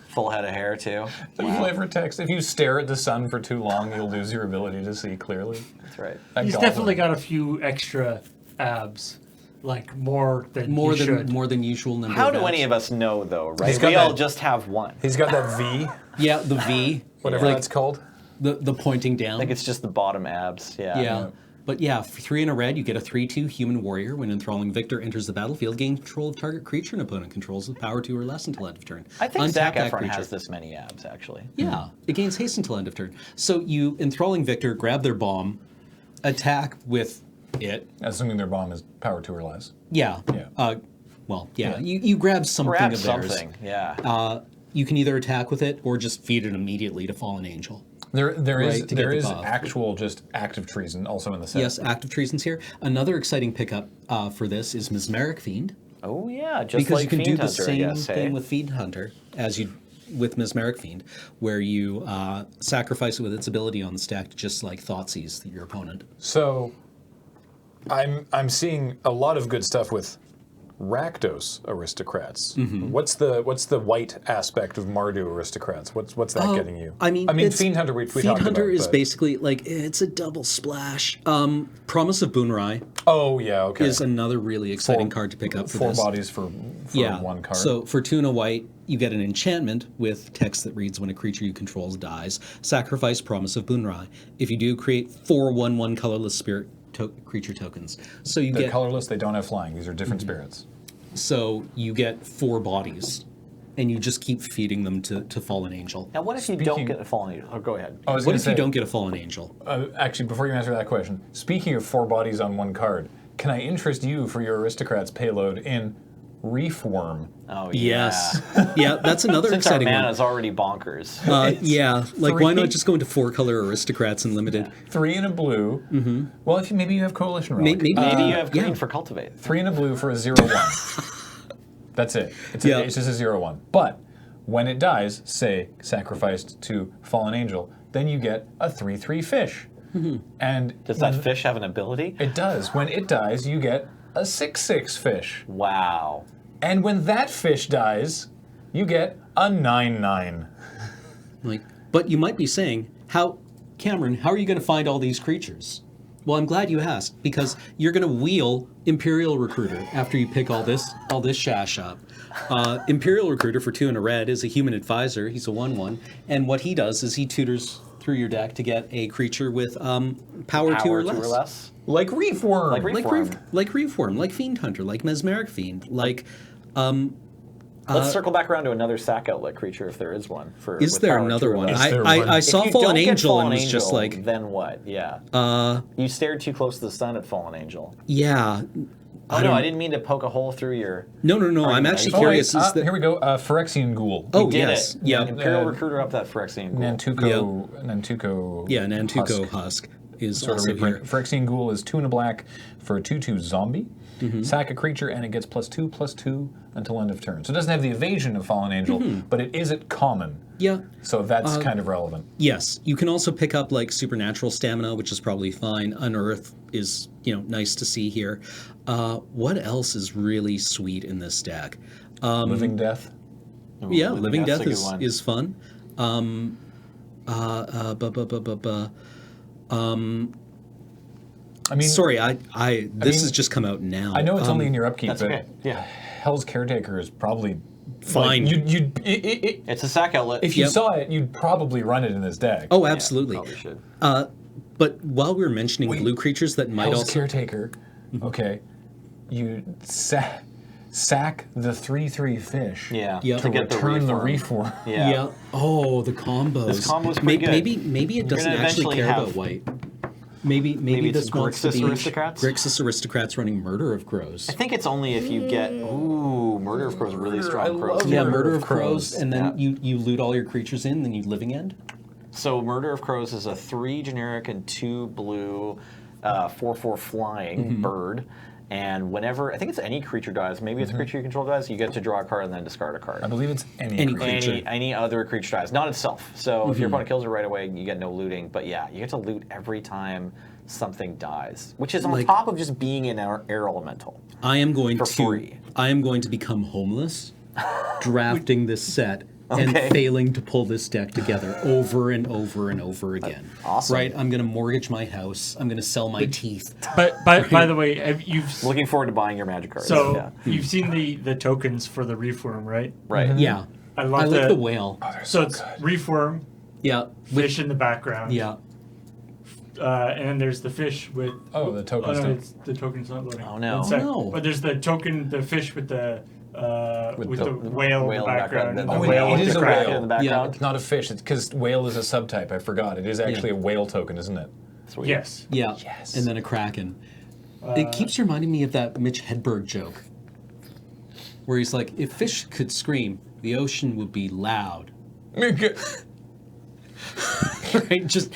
full head of hair too. Wow. Flavor text. If you stare at the sun for too long, you'll lose your ability to see clearly. That's right. That He's goblin. definitely got a few extra abs, like more than More he than should. more than usual number. How of do abs. any of us know though, right? He's got We all that- just have one. He's got that V, Yeah, the V. whatever like that's called. the pointing down. I think it's just the bottom abs. Yeah. Yeah. But yeah, for 3 and a red, you get a 3/2 human warrior. When Enthralling Victor enters the battlefield, gain control of target creature an opponent controls with power 2 or less until end of turn. I think Untap Zac that Efron creature. has this many abs actually. Yeah, it gains haste until end of turn. So you Enthralling Victor, grab their bomb, attack with it. Assuming their bomb is power 2 or less. Yeah. Yeah. Well, yeah. You grab something Grab of theirs. something. Yeah. You can either attack with it or just feed it immediately to Fallen Angel. There is Right, to get the buff. actual just active treason also in the set. Yes, active treason's here. Another exciting pickup for this is Mesmeric Fiend. oh yeah, just Because like you can Fiend do the Hunter, I same guess, thing hey? with Fiend Hunter as you with Mesmeric Fiend, where you sacrifice it with its ability on the stack, just like Thoughtseize your opponent. So I'm seeing a lot of good stuff with Rakdos Aristocrats. Mm-hmm. What's the white aspect of Mardu Aristocrats? What's that getting you? I mean, Fiend Hunter we Fiend talked Hunter about, is but- basically like it's a double splash. Promise of Boonrai Oh yeah, okay. is another really exciting card to pick up for 4 this. bodies for Yeah. 1 card. So for 2 and a white, you get an enchantment with text that reads when a creature you control dies. Sacrifice Promise of Boonrai. If you do, create 4 1/1 colorless spirit creature tokens. So you they're get colorless, they don't have flying. These are different Mm-hmm. spirits. so you get 4 bodies, and you just keep feeding them to Fallen Angel. Now, what if you don't Speaking- get a Fallen Angel? Oh, go ahead. I was What gonna if you say, don't get a Fallen Angel? Actually, before you answer that question, speaking of 4 bodies on 1 card, can I interest you for your Aristocrats payload in Reef Worm? Oh yeah. Yes. Yeah, that's another Since our exciting mana one. is already bonkers. Yeah, like why 3. not just go into 4-color Aristocrats and limited? 3 and a blue. Mm-hmm. Well, if maybe you have Coalition Relic. Maybe- Maybe you have green yeah. for Cultivate. 3 and a blue for a 0/1. That's it. Yeah. It's just a 0/1. But when it dies, say sacrificed to Fallen Angel, then you get a 3/3 fish. And Does that fish have an ability? it does. When it dies, you get a 6/6 fish. Wow. And when that fish dies, you get a 9/9. Like, but you might be saying, Cameron, how are you going to find all these creatures? Well, I'm glad you asked, because you're going to wheel Imperial Recruiter after you pick all this shash up. Imperial Recruiter for 2 and a red is a human advisor. He's a 1/1, and what he does is he tutors through your deck to get a creature with power 2 or less. Like Reef Worm. Like Reef Worm. Like Reef Worm, like Fiend Hunter, like Mesmeric Fiend, like... Let's circle back around to another sack outlet creature if there is one. Is there another one? I If saw you Fallen don't get Angel Fallen and was just Angel, like... then what? Yeah. You stared too close to the sun at Fallen Angel. Yeah. Oh, no, I didn't mean to poke a hole through your... No. I'm actually Oh, curious. wait, here we go. Phyrexian Ghoul. Oh, Did yes. it. Yeah. Imperial Recruiter up that Phyrexian Ghoul. Nantuko. Yeah, Nantuko Husk. Husk is Sort of also here. reprint. Phyrexian Ghoul is 2 and a black for a 2/2 zombie. Sack a creature and it gets +2/+2 until end of turn. So it doesn't have the evasion of Fallen Angel, but it is at common. Yeah. So that's kind of relevant. Yes. You can also pick up like Supernatural Stamina, which is probably fine. Unearth is, nice to see here. What else is really sweet in this deck? Living Death. Yeah, Living Death's Death a good one. is fun. I mean, Sorry, this has just come out now. I know it's only in your upkeep, That's but okay. Yeah. Hell's Caretaker is probably Fine. It's a sack outlet. if you Yep. saw it, you'd probably run it in this deck. Oh, absolutely. Probably should. But while we're mentioning blue creatures that might Hell's also... Caretaker. Okay, you sack the 3/3 fish. Yeah. Yeah. To To get the return the Reef Reef Worm. Yeah. Oh, the combos. This combo's pretty good. Maybe it You're doesn't gonna actually eventually care have- about white. Maybe it's this wants to Grixis be Aristocrats? Grixis Aristocrats running Murder of Crows. I think it's only if you get... Ooh, Murder of Crows, really strong crows. love Yeah, Murder Murder of of Crows, Crows. and then you loot all your creatures in, then you Living End. So Murder of Crows is a 3 generic and 2 blue, 4/4 flying bird. And whenever, I think it's any creature dies, maybe it's a creature you control dies, you get to draw a card and then discard a card. I believe it's any Any creature. creature. Any other creature dies, not itself. So if your opponent kills it right away, you get no looting. But yeah, you get to loot every time something dies, which is on Like- top of just being an air elemental. I am going For to free. become homeless, drafting this set and Okay. failing to pull this deck together over and over and over again. Awesome. Right? I'm going to mortgage my house. I'm going to sell my teeth. But by the way, you've Looking forward to buying your magic cards. you've seen the tokens for the Reef Worm, right? Right. Yeah. I love like the whale. So it's Reef Worm, Yeah. fish in the background. Yeah. And then there's the fish with. The token Oh, no, stamp. it's, the token's not loading. Oh, no. One sec. Oh, no. But there's the token, the fish with the With the the whale in the background. then and the the whale whale it with is the a kraken. whale. in the background. It's not a fish. It's because whale is a subtype. I forgot. It is actually a whale token, isn't it? Sweet. Yes. Yeah. Yes. And then a kraken. It keeps reminding me of that Mitch Hedberg joke, where he's like, "If fish could scream, the ocean would be loud." Right? Just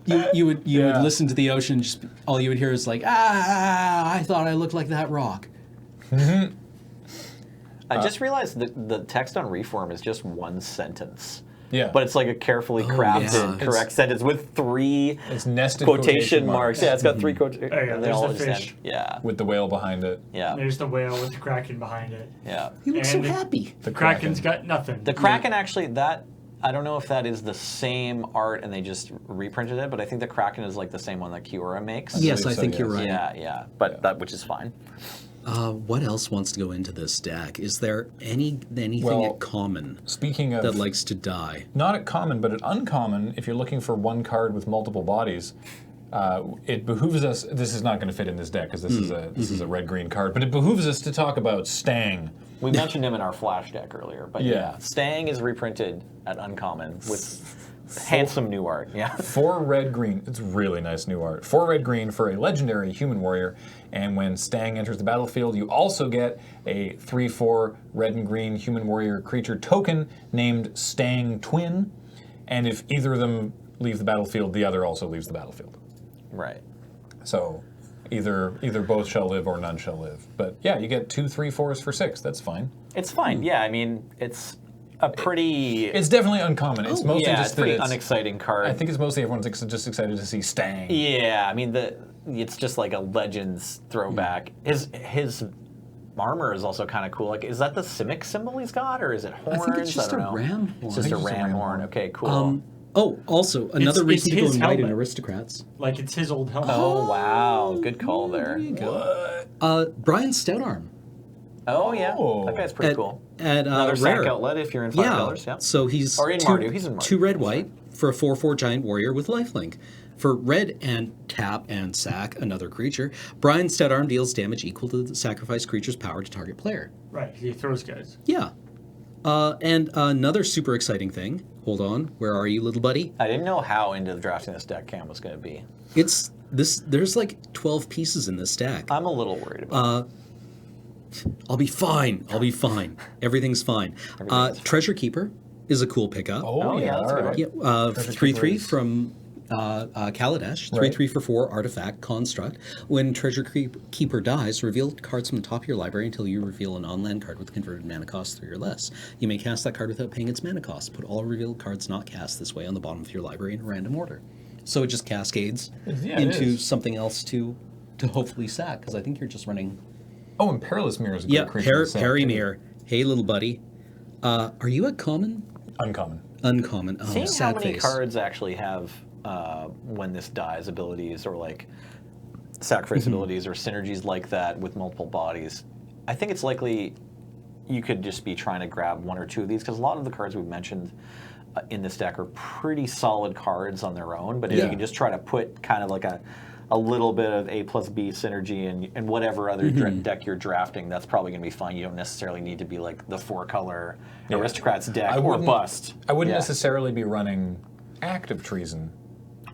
you would listen to the ocean. Just all you would hear is like, I thought I looked like that rock. I just realized that the text on Reef Worm is just one sentence. Yeah. But it's like a carefully crafted, yeah. correct sentence with 3 It's nested quotation marks. Yeah, it's got 3 quotations. There you go. And they There's all the just fish. end. Yeah. with the whale behind it. Yeah. There's the whale with the kraken behind it. Yeah. He looks so And the- happy. The Kraken's got nothing. The Kraken actually, that I don't know if that is the same art and they just reprinted it, but I think the Kraken is like the same one that Kiora makes. Yes, believe I so, think yes. you're right. Yeah. But that, which is fine. What else wants to go into this deck? Is there anything Well, at common Speaking of that likes to die? not at common, but at uncommon, if you're looking for one card with multiple bodies, it behooves us. This is not going to fit in this deck because this is a red-green card, but it behooves us to talk about Stang. We mentioned him in our Flash deck earlier, but Yeah. yeah. Stang is reprinted at uncommon with handsome new art. Yeah. 4 red-green. It's really nice new art. 4 red-green for a legendary human warrior, and when Stang enters the battlefield, you also get a 3/4 red and green human warrior creature token named Stang Twin, and if either of them leave the battlefield, the other also leaves the battlefield. Right. So either both shall live or none shall live. But yeah, you get 2 3/4s for 6. That's fine. It's fine. Yeah, I mean, it's a pretty... It's definitely uncommon. It's mostly yeah, just it's pretty that unexciting card. I think it's mostly everyone's just excited to see Stang. Yeah, I mean, it's just like a Legends throwback. His armor is also kind of cool. Like, is that the Simic symbol he's got, or is it horns? I think it's just don't a know. ram It's horn. just a I think it's ram horn. Okay, cool. Also, another it's reason to go his and white in helmet. Aristocrats. Like it's his old helmet. oh, wow. Good call there. There you go. Brian Stoutarm. Oh, yeah. Oh. That guy's pretty At- cool. At Another Rare. sack outlet if you're in $5. Yeah. So he's Or in two, Mardu. He's in Mardu. 2 red white for a 4/4 giant warrior with lifelink. For red and tap and sack another creature, Brian's stat arm deals damage equal to the sacrificed creature's power to target player. Right, he throws guys. Yeah. And another super exciting thing. Hold on. Where are you, little buddy? I didn't know how into drafting this deck Cam was going to be. It's this. There's like 12 pieces in this stack. I'm a little worried about I'll be fine. I'll be fine. Everything's fine. Treasure Keeper is a cool pickup. Oh, yeah, that's a good one. Yeah, Treasure 3/3 Keeper is- from Kaladesh. Right. 3/3 for 4 artifact construct. When Treasure Keeper dies, reveal cards from the top of your library until you reveal an on-land card with converted mana cost 3 or less. You may cast that card without paying its mana cost. Put all revealed cards not cast this way on the bottom of your library in a random order. So it just cascades Yeah, it into is. something else to hopefully sack, because I think you're just running. Oh, and Perilous Mirror is a good creature. to set, Harry too. Mirror. Hey, little buddy. Are you at common? Uncommon. Uncommon. Oh, Seeing sad how many face. cards actually have when this dies abilities or like sacrifice abilities or synergies like that with multiple bodies, I think it's likely you could just be trying to grab 1 or 2 of these, because a lot of the cards we've mentioned in this deck are pretty solid cards on their own, but if Yeah. you can just try to put kind of like a little bit of A plus B synergy in whatever other deck you're drafting, that's probably going to be fine. You don't necessarily need to be like the 4-color Yeah. Aristocrats deck I or wouldn't- bust. I wouldn't Yeah. necessarily be running active Treason.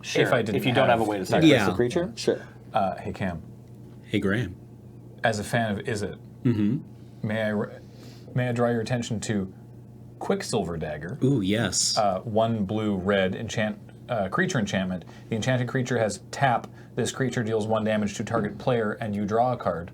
Sure. If I didn't you don't have a way to sacrifice Yeah. the creature, sure. Hey, Cam, Hey, Graham. as a fan of Is It, may I draw your attention to Quicksilver Dagger? Ooh, yes. 1 blue red creature enchantment. The enchanted creature has tap. This creature deals 1 damage to target player, and you draw a card.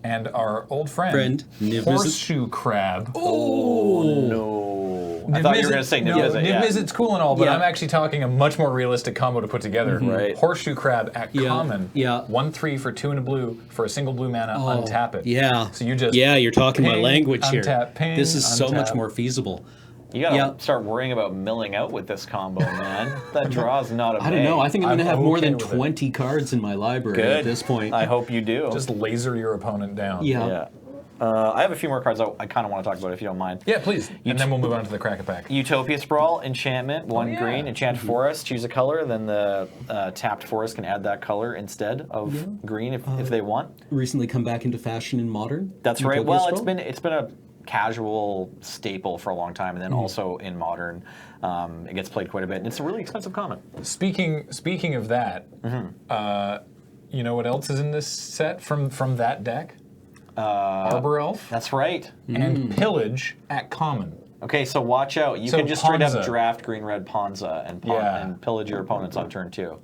And our old friend Niv Horseshoe Crab. Oh no! I thought you were going to say Niv Mizzet. Niv Mizzet's cool and all, but Yeah. I'm actually talking a much more realistic combo to put together. Right. Horseshoe Crab at Yeah, common. yeah. 1/3 for 2 and a blue for a single blue mana. Untap it. Yeah. So you just Yeah, you're talking my ping, language here. untap, ping, This is so much untap. more feasible. You got to Yeah. start worrying about milling out with this combo, man. That draw's not a I don't know. I think I'm going to I'm have more okay than with it. 20 cards in my library Good. at this point. I hope you do. Just laser your opponent down. Yeah. yeah. I have a few more cards I kind of want to talk about if you don't mind. Yeah, please. And then we'll move on to the Crack-a-Pack. Utopia Sprawl, enchantment, 1 yeah. green, enchanted forest, choose a color, then the tapped forest can add that color instead of green if they want. Recently come back into fashion in Modern. That's right. Utopia Well, Scroll. it's been a casual staple for a long time, and then also in Modern, it gets played quite a bit, and it's a really expensive common. Speaking of that, you know what else is in this set from that deck? Arbor Elf That's right. and Pillage at common. Okay, so watch out. You So can just straight up Ponza. draft green-red Ponza and, Yeah. and pillage your opponents on turn 2.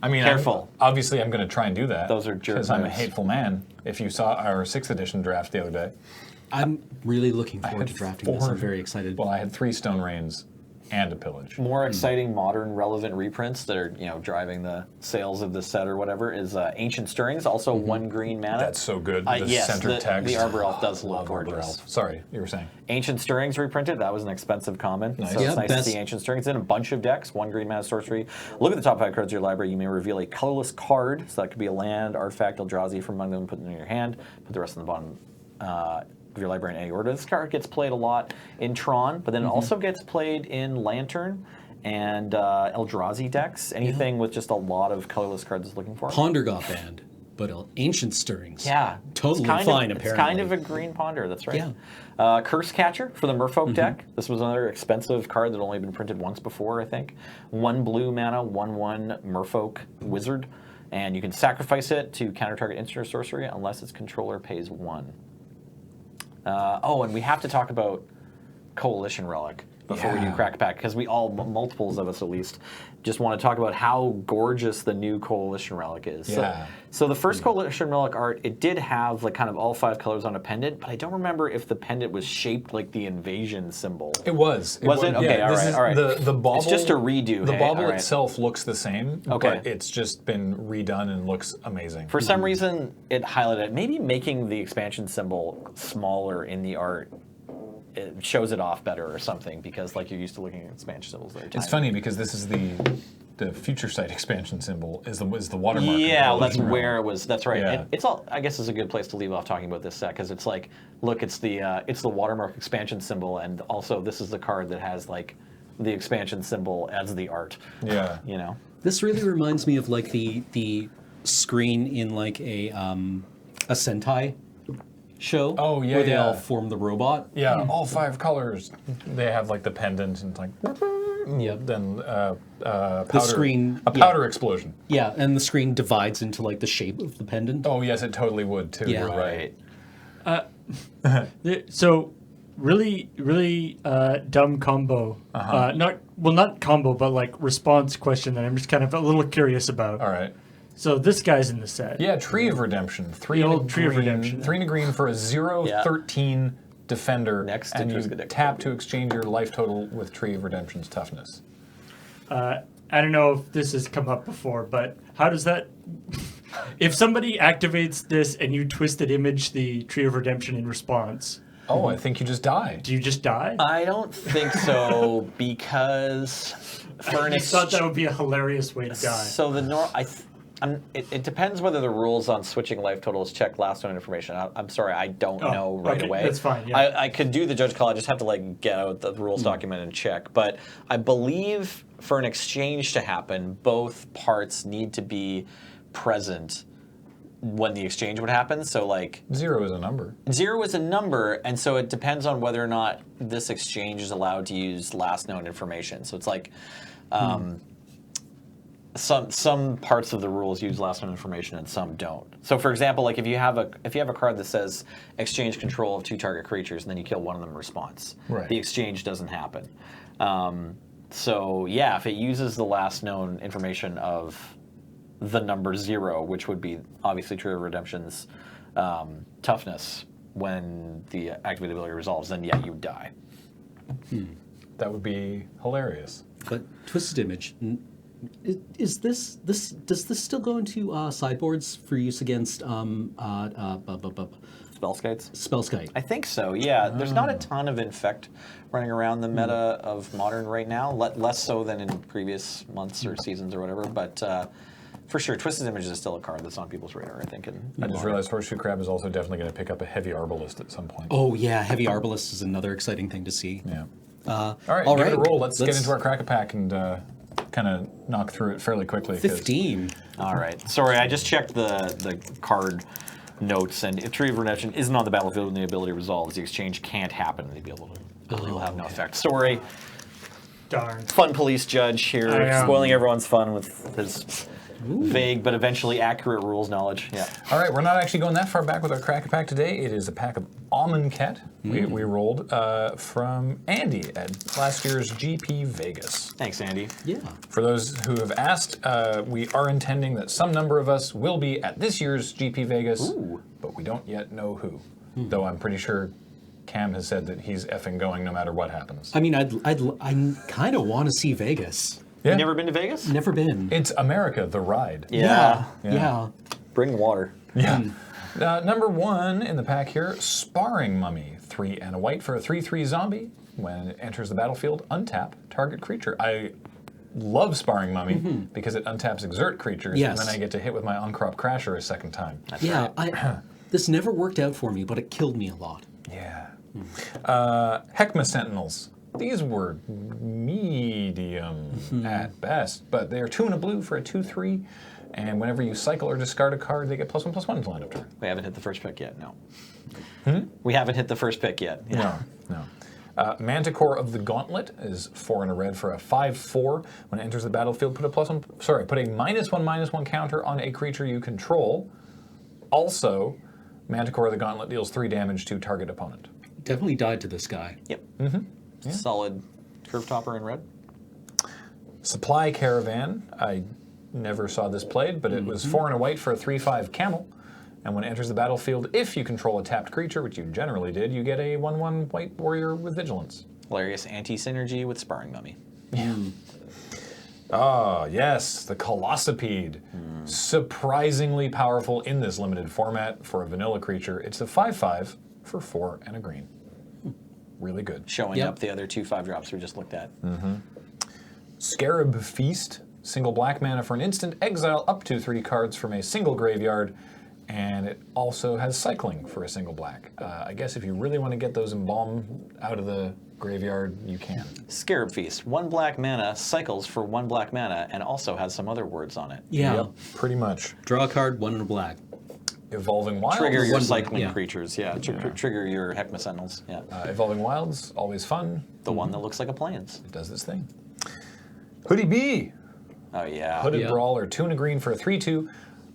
I mean, Careful. obviously, I'm going to try and do that. Those are jerk because I'm a moves. hateful man. If you saw our 6th edition draft the other day, I'm really looking forward had to drafting this. 4 I'm very excited. Well, I had 3 Stone Rains and a Pillage. More exciting, modern, relevant reprints that are driving the sales of this set or whatever is Ancient Stirrings, also 1 green mana. That's so good. The yes, center text. the Arbor Elf does look Love Arbor gorgeous. Elf. Sorry, you were saying. Ancient Stirrings reprinted. That was an expensive common. Nice. So Yeah, it's nice to best- see Ancient Stirrings in a bunch of decks. 1 green mana sorcery. Look at the top 5 cards of your library. You may reveal a colorless card. So that could be a land, artifact, Eldrazi from among them, put them in your hand. Put the rest in the bottom of your library in any order. This card gets played a lot in Tron, but then it also gets played in Lantern and Eldrazi decks. Anything with just a lot of colorless cards is looking for. Ponder got banned, but Ancient Stirrings. Yeah. Totally It's kind fine, of, apparently. It's kind of a green ponder, that's right. Yeah. Curse Catcher for the Merfolk deck. This was another expensive card that had only been printed once before, I think. 1 blue mana, 1/1 Merfolk Wizard. And you can sacrifice it to counter target instant or sorcery unless its controller pays 1. And we have to talk about Coalition Relic before we do Yeah. Crack Pack, because we all, multiples of us at least, just want to talk about how gorgeous the new Coalition Relic is. Yeah. So the first Coalition Relic art, it did have like kind of all 5 colors on a pendant, but I don't remember if the pendant was shaped like the invasion symbol. It was. Was it? Okay, yeah, all this right, is all right. The bauble. It's just a redo, The hey? bauble All right. itself looks the same, Okay. but it's just been redone and looks amazing. For some reason, it highlighted maybe making the expansion symbol smaller in the art. It shows it off better or something, because like you're used to looking at expansion symbols that are tiny. It's funny because this is the future site expansion symbol is the watermark. Yeah, well, of that's Coalition where Realm. it was. That's right. Yeah. And it's all. I guess is a good place to leave off talking about this set, because it's like, look, it's the watermark expansion symbol, and also this is the card that has like the expansion symbol as the art. Yeah. You know. This really reminds me of like the screen in like a Sentai show. Oh, yeah, where they all yeah. form the robot. Yeah, all 5 colors. They have like the pendant and it's like. Yep. Then powder, screen, a powder explosion. Yeah, and the screen divides into like the shape of the pendant. Oh yes, it totally would too. Yeah. You're right. So, really dumb combo. Not combo, but like response question that I'm just kind of a little curious about. All right. So this guy's in the set. Yeah, Tree of Redemption. 3 The and a old Tree of green, Redemption. 3 and a green for a 0/13 defender. Next to and you Triskaidekaphobia. tap to exchange your life total with Tree of Redemption's toughness. I don't know if this has come up before, but how does that? If somebody activates this and you twisted image the Tree of Redemption in response, Oh, I think you just die. do you just die? I don't think so because for I thought that would be a hilarious way to die. So it depends whether the rules on switching life totals check last known information. I'm sorry, I don't know right okay, away. that's fine, yeah. I could do the judge call. I just have to like get out the rules document and check. But I believe for an exchange to happen, both parts need to be present when the exchange would happen. So like 0 is a number. 0 is a number, and so it depends on whether or not this exchange is allowed to use last known information. So it's like some parts of the rules use last known information and some don't. So for example, like if you have a card that says exchange control of 2 target creatures and then you kill one of them in response, Right. the exchange doesn't happen. So yeah, if it uses the last known information of the number 0, which would be obviously Tree of Redemption's toughness when the activated ability resolves, then yeah, you die. That would be hilarious. But twisted image. Is this does this still go into sideboards for use against Spellskites? Spellskite? I think so, yeah. There's not a ton of Infect running around the meta of Modern right now, less so than in previous months or seasons or whatever, but for sure, Twisted Image is still a card that's on people's radar, I think. I just realized Horseshoe Crab is also definitely going to pick up a heavy Arbalist at some point. Oh yeah, heavy Arbalist is another exciting thing to see. Yeah. All right, give it a roll. Let's get into our Crack-a-Pack and kind of knock through it fairly quickly. 15. All right. Sorry, I just checked the card notes, and if Tree of Redemption isn't on the battlefield when the ability resolves, the exchange can't happen, and the ability will have no effect. Sorry. Darn. Fun police judge here, I know. spoiling everyone's fun with his vague but eventually accurate rules knowledge. Yeah. All right, we're not actually going that far back with our Crack-a-Pack today. It is a pack of Amonkhet we rolled from Andy at last year's GP Vegas. Thanks, Andy. Yeah. For those who have asked, we are intending that some number of us will be at this year's GP Vegas, but we don't yet know who. Though I'm pretty sure Cam has said that he's effing going no matter what happens. I mean, I kind of want to see Vegas. Yeah. You never been to Vegas? Never been. It's America, the ride. Yeah. Yeah. Bring water. Yeah. Number 1 in the pack here, Sparring Mummy. 3 and a white for a 3/3 zombie. When it enters the battlefield, untap target creature. I love Sparring Mummy because it untaps exert creatures, Yes. and then I get to hit with my Uncrop Crasher a second time. Yeah. This never worked out for me, but it killed me a lot. Yeah. Heckma Sentinels. These were medium at best, but they are 2 and a blue for a 2/3, and whenever you cycle or discard a card, they get +1/+1 until end of turn. We haven't hit the first pick yet, no. We haven't hit the first pick yet. Yeah. No. Manticore of the Gauntlet is 4 and a red for a 5/4. When it enters the battlefield, put a -1/-1 counter on a creature you control. Also, Manticore of the Gauntlet deals 3 damage to target opponent. Definitely died to this guy. Yep. Solid curve topper in red. Supply Caravan. I never saw this played, but it was 4 and a white for a 3/5 camel. And when it enters the battlefield, if you control a tapped creature, which you generally did, you get a 1/1 white warrior with vigilance. Hilarious anti-synergy with Sparring Mummy. Ah, yes, the Colossipede. Surprisingly powerful in this limited format for a vanilla creature. It's a 5/5 for 4 and a green. Really good. Showing up the other 2 5-drops we just looked at. Scarab Feast. Single black mana for an instant. Exile up to 3 cards from a single graveyard. And it also has cycling for a single black. I guess if you really want to get those embalmed out of the graveyard, you can. Scarab Feast. 1 black mana, cycles for 1 black mana, and also has some other words on it. Yeah. Yep, pretty much. Draw a card, 1 and a black. Evolving Wilds. Trigger your One black, cycling yeah. creatures, yeah. Trigger your Heckma Sentinels, yeah. Evolving Wilds, always fun. The one that looks like a Plains. It does this thing. Hoodie B. Oh, yeah. Hooded Brawler, 2 and a green for a 3/2.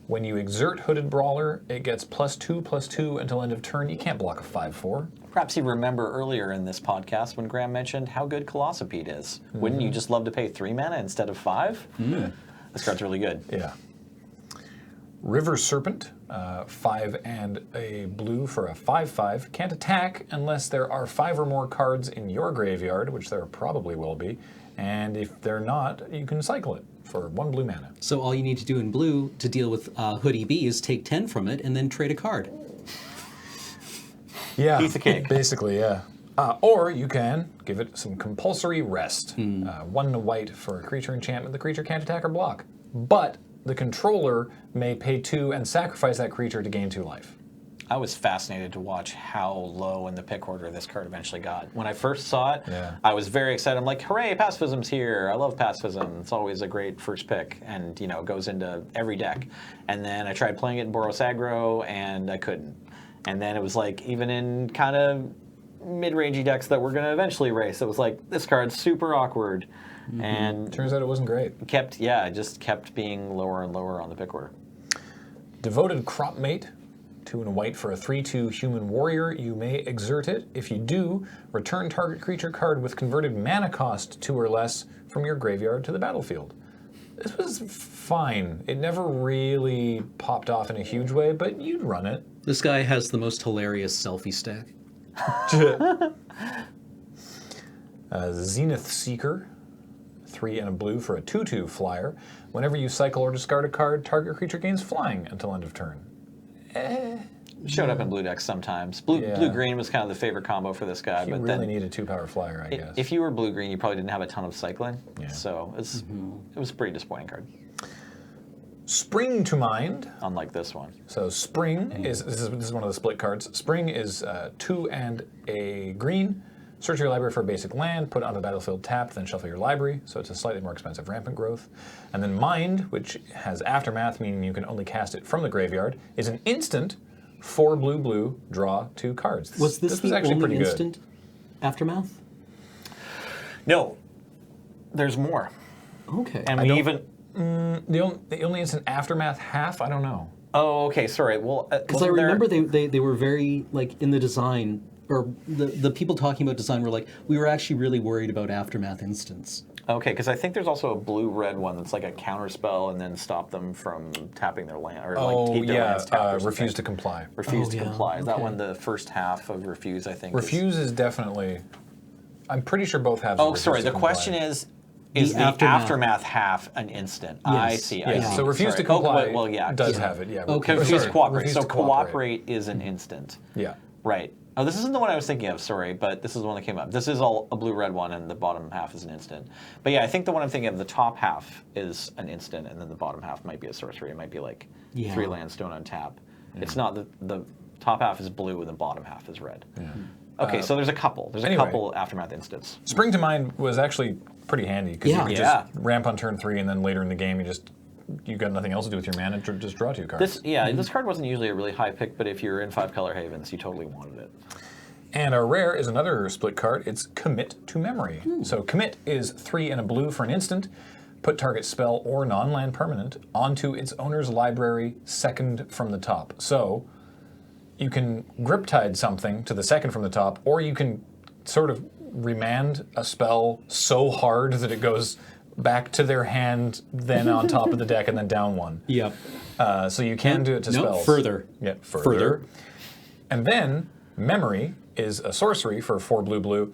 When you exert Hooded Brawler, it gets +2/+2 until end of turn. You can't block a 5/4. Perhaps you remember earlier in this podcast when Graham mentioned how good Colossopede is. Wouldn't you just love to pay 3 mana instead of 5? This card's really good. Yeah. River Serpent, 5 and a blue for a 5/5. Can't attack unless there are 5 or more cards in your graveyard, which there probably will be. And if they're not, you can cycle it for 1 blue mana. So all you need to do in blue to deal with Hoodie B is take 10 from it and then trade a card. Yeah, Piece of cake. basically, yeah. Or you can give it some compulsory rest. 1 and a white for a creature enchantment. The creature can't attack or block. But the controller may pay 2 and sacrifice that creature to gain 2 life. I was fascinated to watch how low in the pick order this card eventually got. When I first saw it, I was very excited. I'm like, hooray, pacifism's here. I love pacifism. It's always a great first pick, and it goes into every deck. And then I tried playing it in Boros Aggro, and I couldn't. And then it was like, even in kind of mid-rangey decks that we're going to eventually race, it was like, this card's super awkward. And Turns out it wasn't great. it just kept being lower and lower on the pick order. Devoted Cropmate, 2 and a white for a 3/2 human warrior. You may exert it. If you do, return target creature card with converted mana cost 2 or less from your graveyard to the battlefield. This was fine. It never really popped off in a huge way, but you'd run it. This guy has the most hilarious selfie stack. Zenith Seeker, 3 and a blue for a 2/2 flyer. Whenever you cycle or discard a card, target creature gains flying until end of turn. Showed up in blue decks sometimes. Blue-green was kind of the favorite combo for this guy. You but really then need a 2-power flyer, I guess. if you were blue-green, you probably didn't have a ton of cycling. Yeah. So it was a pretty disappointing card, Spring to Mind. unlike this one. So Spring is this is one of the split cards. Spring is 2 and a green. Search your library for a basic land, put it on the battlefield tapped, then shuffle your library. So it's a slightly more expensive rampant growth. And then Mind, which has Aftermath, meaning you can only cast it from the graveyard, is an instant 4 blue, draw 2 cards. Was this was the actually only pretty instant Aftermath? No, there's more. Okay. And I we don't- even. The only instant Aftermath half? I don't know. Oh, okay. Sorry. Well, Because I remember they were very, like, in the design, or the people talking about design were like, we were actually really worried about Aftermath instants. Okay, because I think there's also a blue-red one that's like a counter spell and then stop them from tapping their land or like keep their lands tapped. or Refuse to something. comply. Refuse Oh, to yeah, comply. Is that okay. one the first half of Refuse? I think. Refuse is definitely. I'm pretty sure both have. Oh, sorry. The question is the aftermath half an instant? I Yes. see. Yeah, I see. so refuse to Sorry. comply. Well, yeah. does have it. Yeah. Okay. Refuse Sorry, cooperate. refuse So to cooperate is an instant. Yeah. Right. Oh, this isn't the one I was thinking of, sorry, but this is the one that came up. This is all a blue-red one, and the bottom half is an instant. But yeah, I think the one I'm thinking of, the top half is an instant, and then the bottom half might be a sorcery. It might be like 3 lands, don't untap. It's not the top half is blue, and the bottom half is red. Okay, so there's a couple. There's a anyway. couple Aftermath instants. Spring to Mind was actually pretty handy because Yeah. you could Yeah. just ramp on turn 3, and then later in the game you got nothing else to do with your mana, just draw 2 cards. This card wasn't usually a really high pick, but if you're in 5 color havens, you totally wanted it. And our rare is another split card. It's Commit to Memory. So Commit is 3 and a blue for an instant. Put target spell or non-land permanent onto its owner's library, second from the top. So you can Griptide something to the second from the top, or you can sort of remand a spell so hard that it goes back to their hand, then on top of the deck, and then down 1. Yep. So you can do it to No, spells. further. Yeah, further. Further. And then Memory is a sorcery for 4 blue.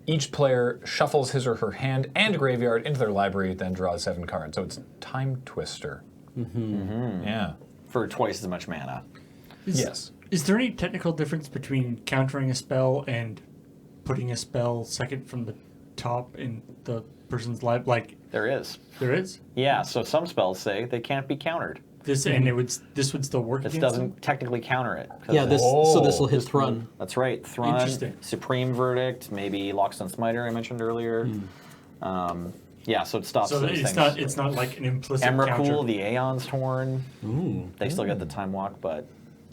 Each player shuffles his or her hand and graveyard into their library, then draws 7 cards. So it's Time Twister. Yeah. For twice as much mana. Yes. Is there any technical difference between countering a spell and putting a spell second from the top in the person's life? Like, There is. there is? Yeah, so some spells say they can't be countered. and this would still work. This against doesn't technically counter it. 'cause Yeah, it's- so this will hit Thrun. That's right. Thrun, Interesting. Supreme Verdict, maybe Lockstone Smiter I mentioned earlier. Yeah, so it stops So those it's things. not like an implicit Emrakul, counter. the Aeon's Torn. They still get the Time Walk, but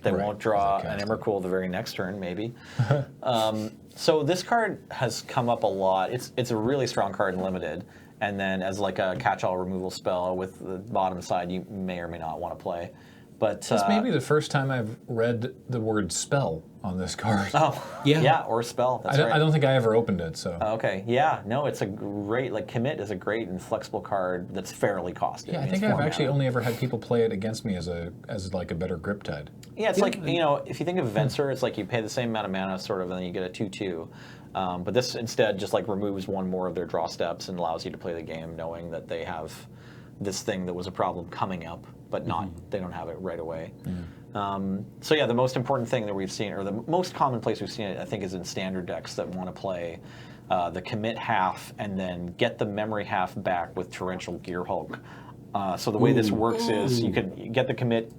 they Right, won't draw because they an cast Emrakul the very next turn, maybe. So this card has come up a lot. It's a really strong card in Limited, and then as like a catch-all removal spell with the bottom side, you may or may not want to play. But That's maybe the first time I've read the word spell on this card. Yeah. or spell. That's right. I don't think I ever opened it, so. Okay, yeah, no, it's a great, like, Commit is a great and flexible card that's fairly costed. Yeah, I mean, think it's I've 4 actually mana. only ever had people play it against me as like a better grip tide. Yeah, it's like, if you think of Venser, it's like you pay the same amount of mana, sort of, and then you get a 2/2. But this instead just, like, removes one more of their draw steps and allows you to play the game knowing that they have this thing that was a problem coming up, but not, they don't have it right away. So yeah, the most important thing that we've seen, or the most common place we've seen it, I think, is in standard decks that want to play the commit half and then get the memory half back with Torrential Gearhulk. So the way this works is you can get the commit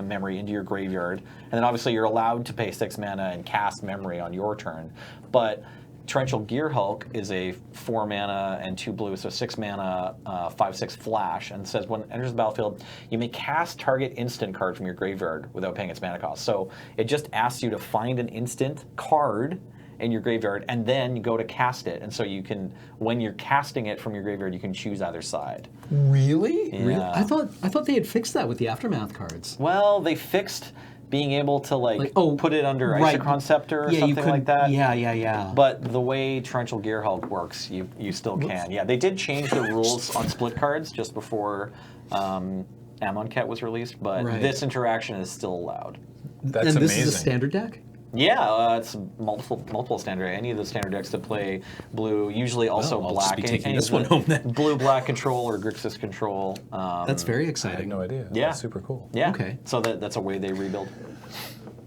memory into your graveyard, and then obviously you're allowed to pay 6 mana and cast memory on your turn, but Torrential Gearhulk is a 4 mana and 2 blue, so 6 mana, 5/6 flash, and says when it enters the battlefield, you may cast target instant card from your graveyard without paying its mana cost. So it just asks you to find an instant card in your graveyard and then you go to cast it. And so you can, when you're casting it from your graveyard, you can choose either side. Really? Yeah. Really? I thought they had fixed that with the Aftermath cards. Well, they fixed being able to put it under right. Isochron Scepter or Yeah, you something could, like that. Yeah. But the way Torrential Gearhulk works, you still can. Yeah, they did change the rules on split cards just before Amonkhet was released, but Right. this interaction is still allowed. That's and amazing. this is a standard deck? Yeah, it's multiple standard. Any of the standard decks that play blue, usually also Well, I'll just black. be taking any this of one the home then. Blue black control or Grixis control. That's very I had exciting. no idea. Yeah. That's super cool. Yeah. Okay. So that's a way they rebuild.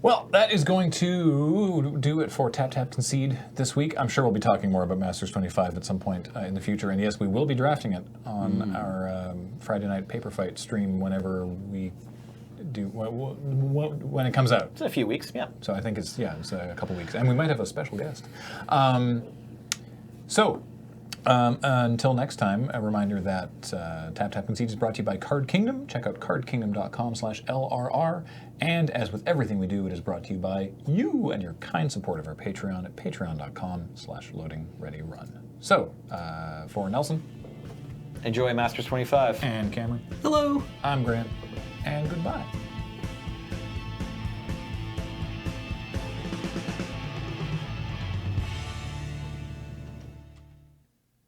Well, that is going to do it for Tap Tap Concede this week. I'm sure we'll be talking more about Masters 25 at some point in the future. And yes, we will be drafting it on our Friday night paper fight stream whenever we do, when it comes out. It's in a few weeks, yeah. So I think it's a couple weeks. And we might have a special guest. Until next time, a reminder that Tap Tap Concede is brought to you by Card Kingdom. Check out cardkingdom.com/LRR. And as with everything we do, it is brought to you by you and your kind support of our Patreon at patreon.com/LoadingReadyRun. So, for Nelson Enjoy Masters 25. and Cameron, Hello. I'm Grant, and goodbye.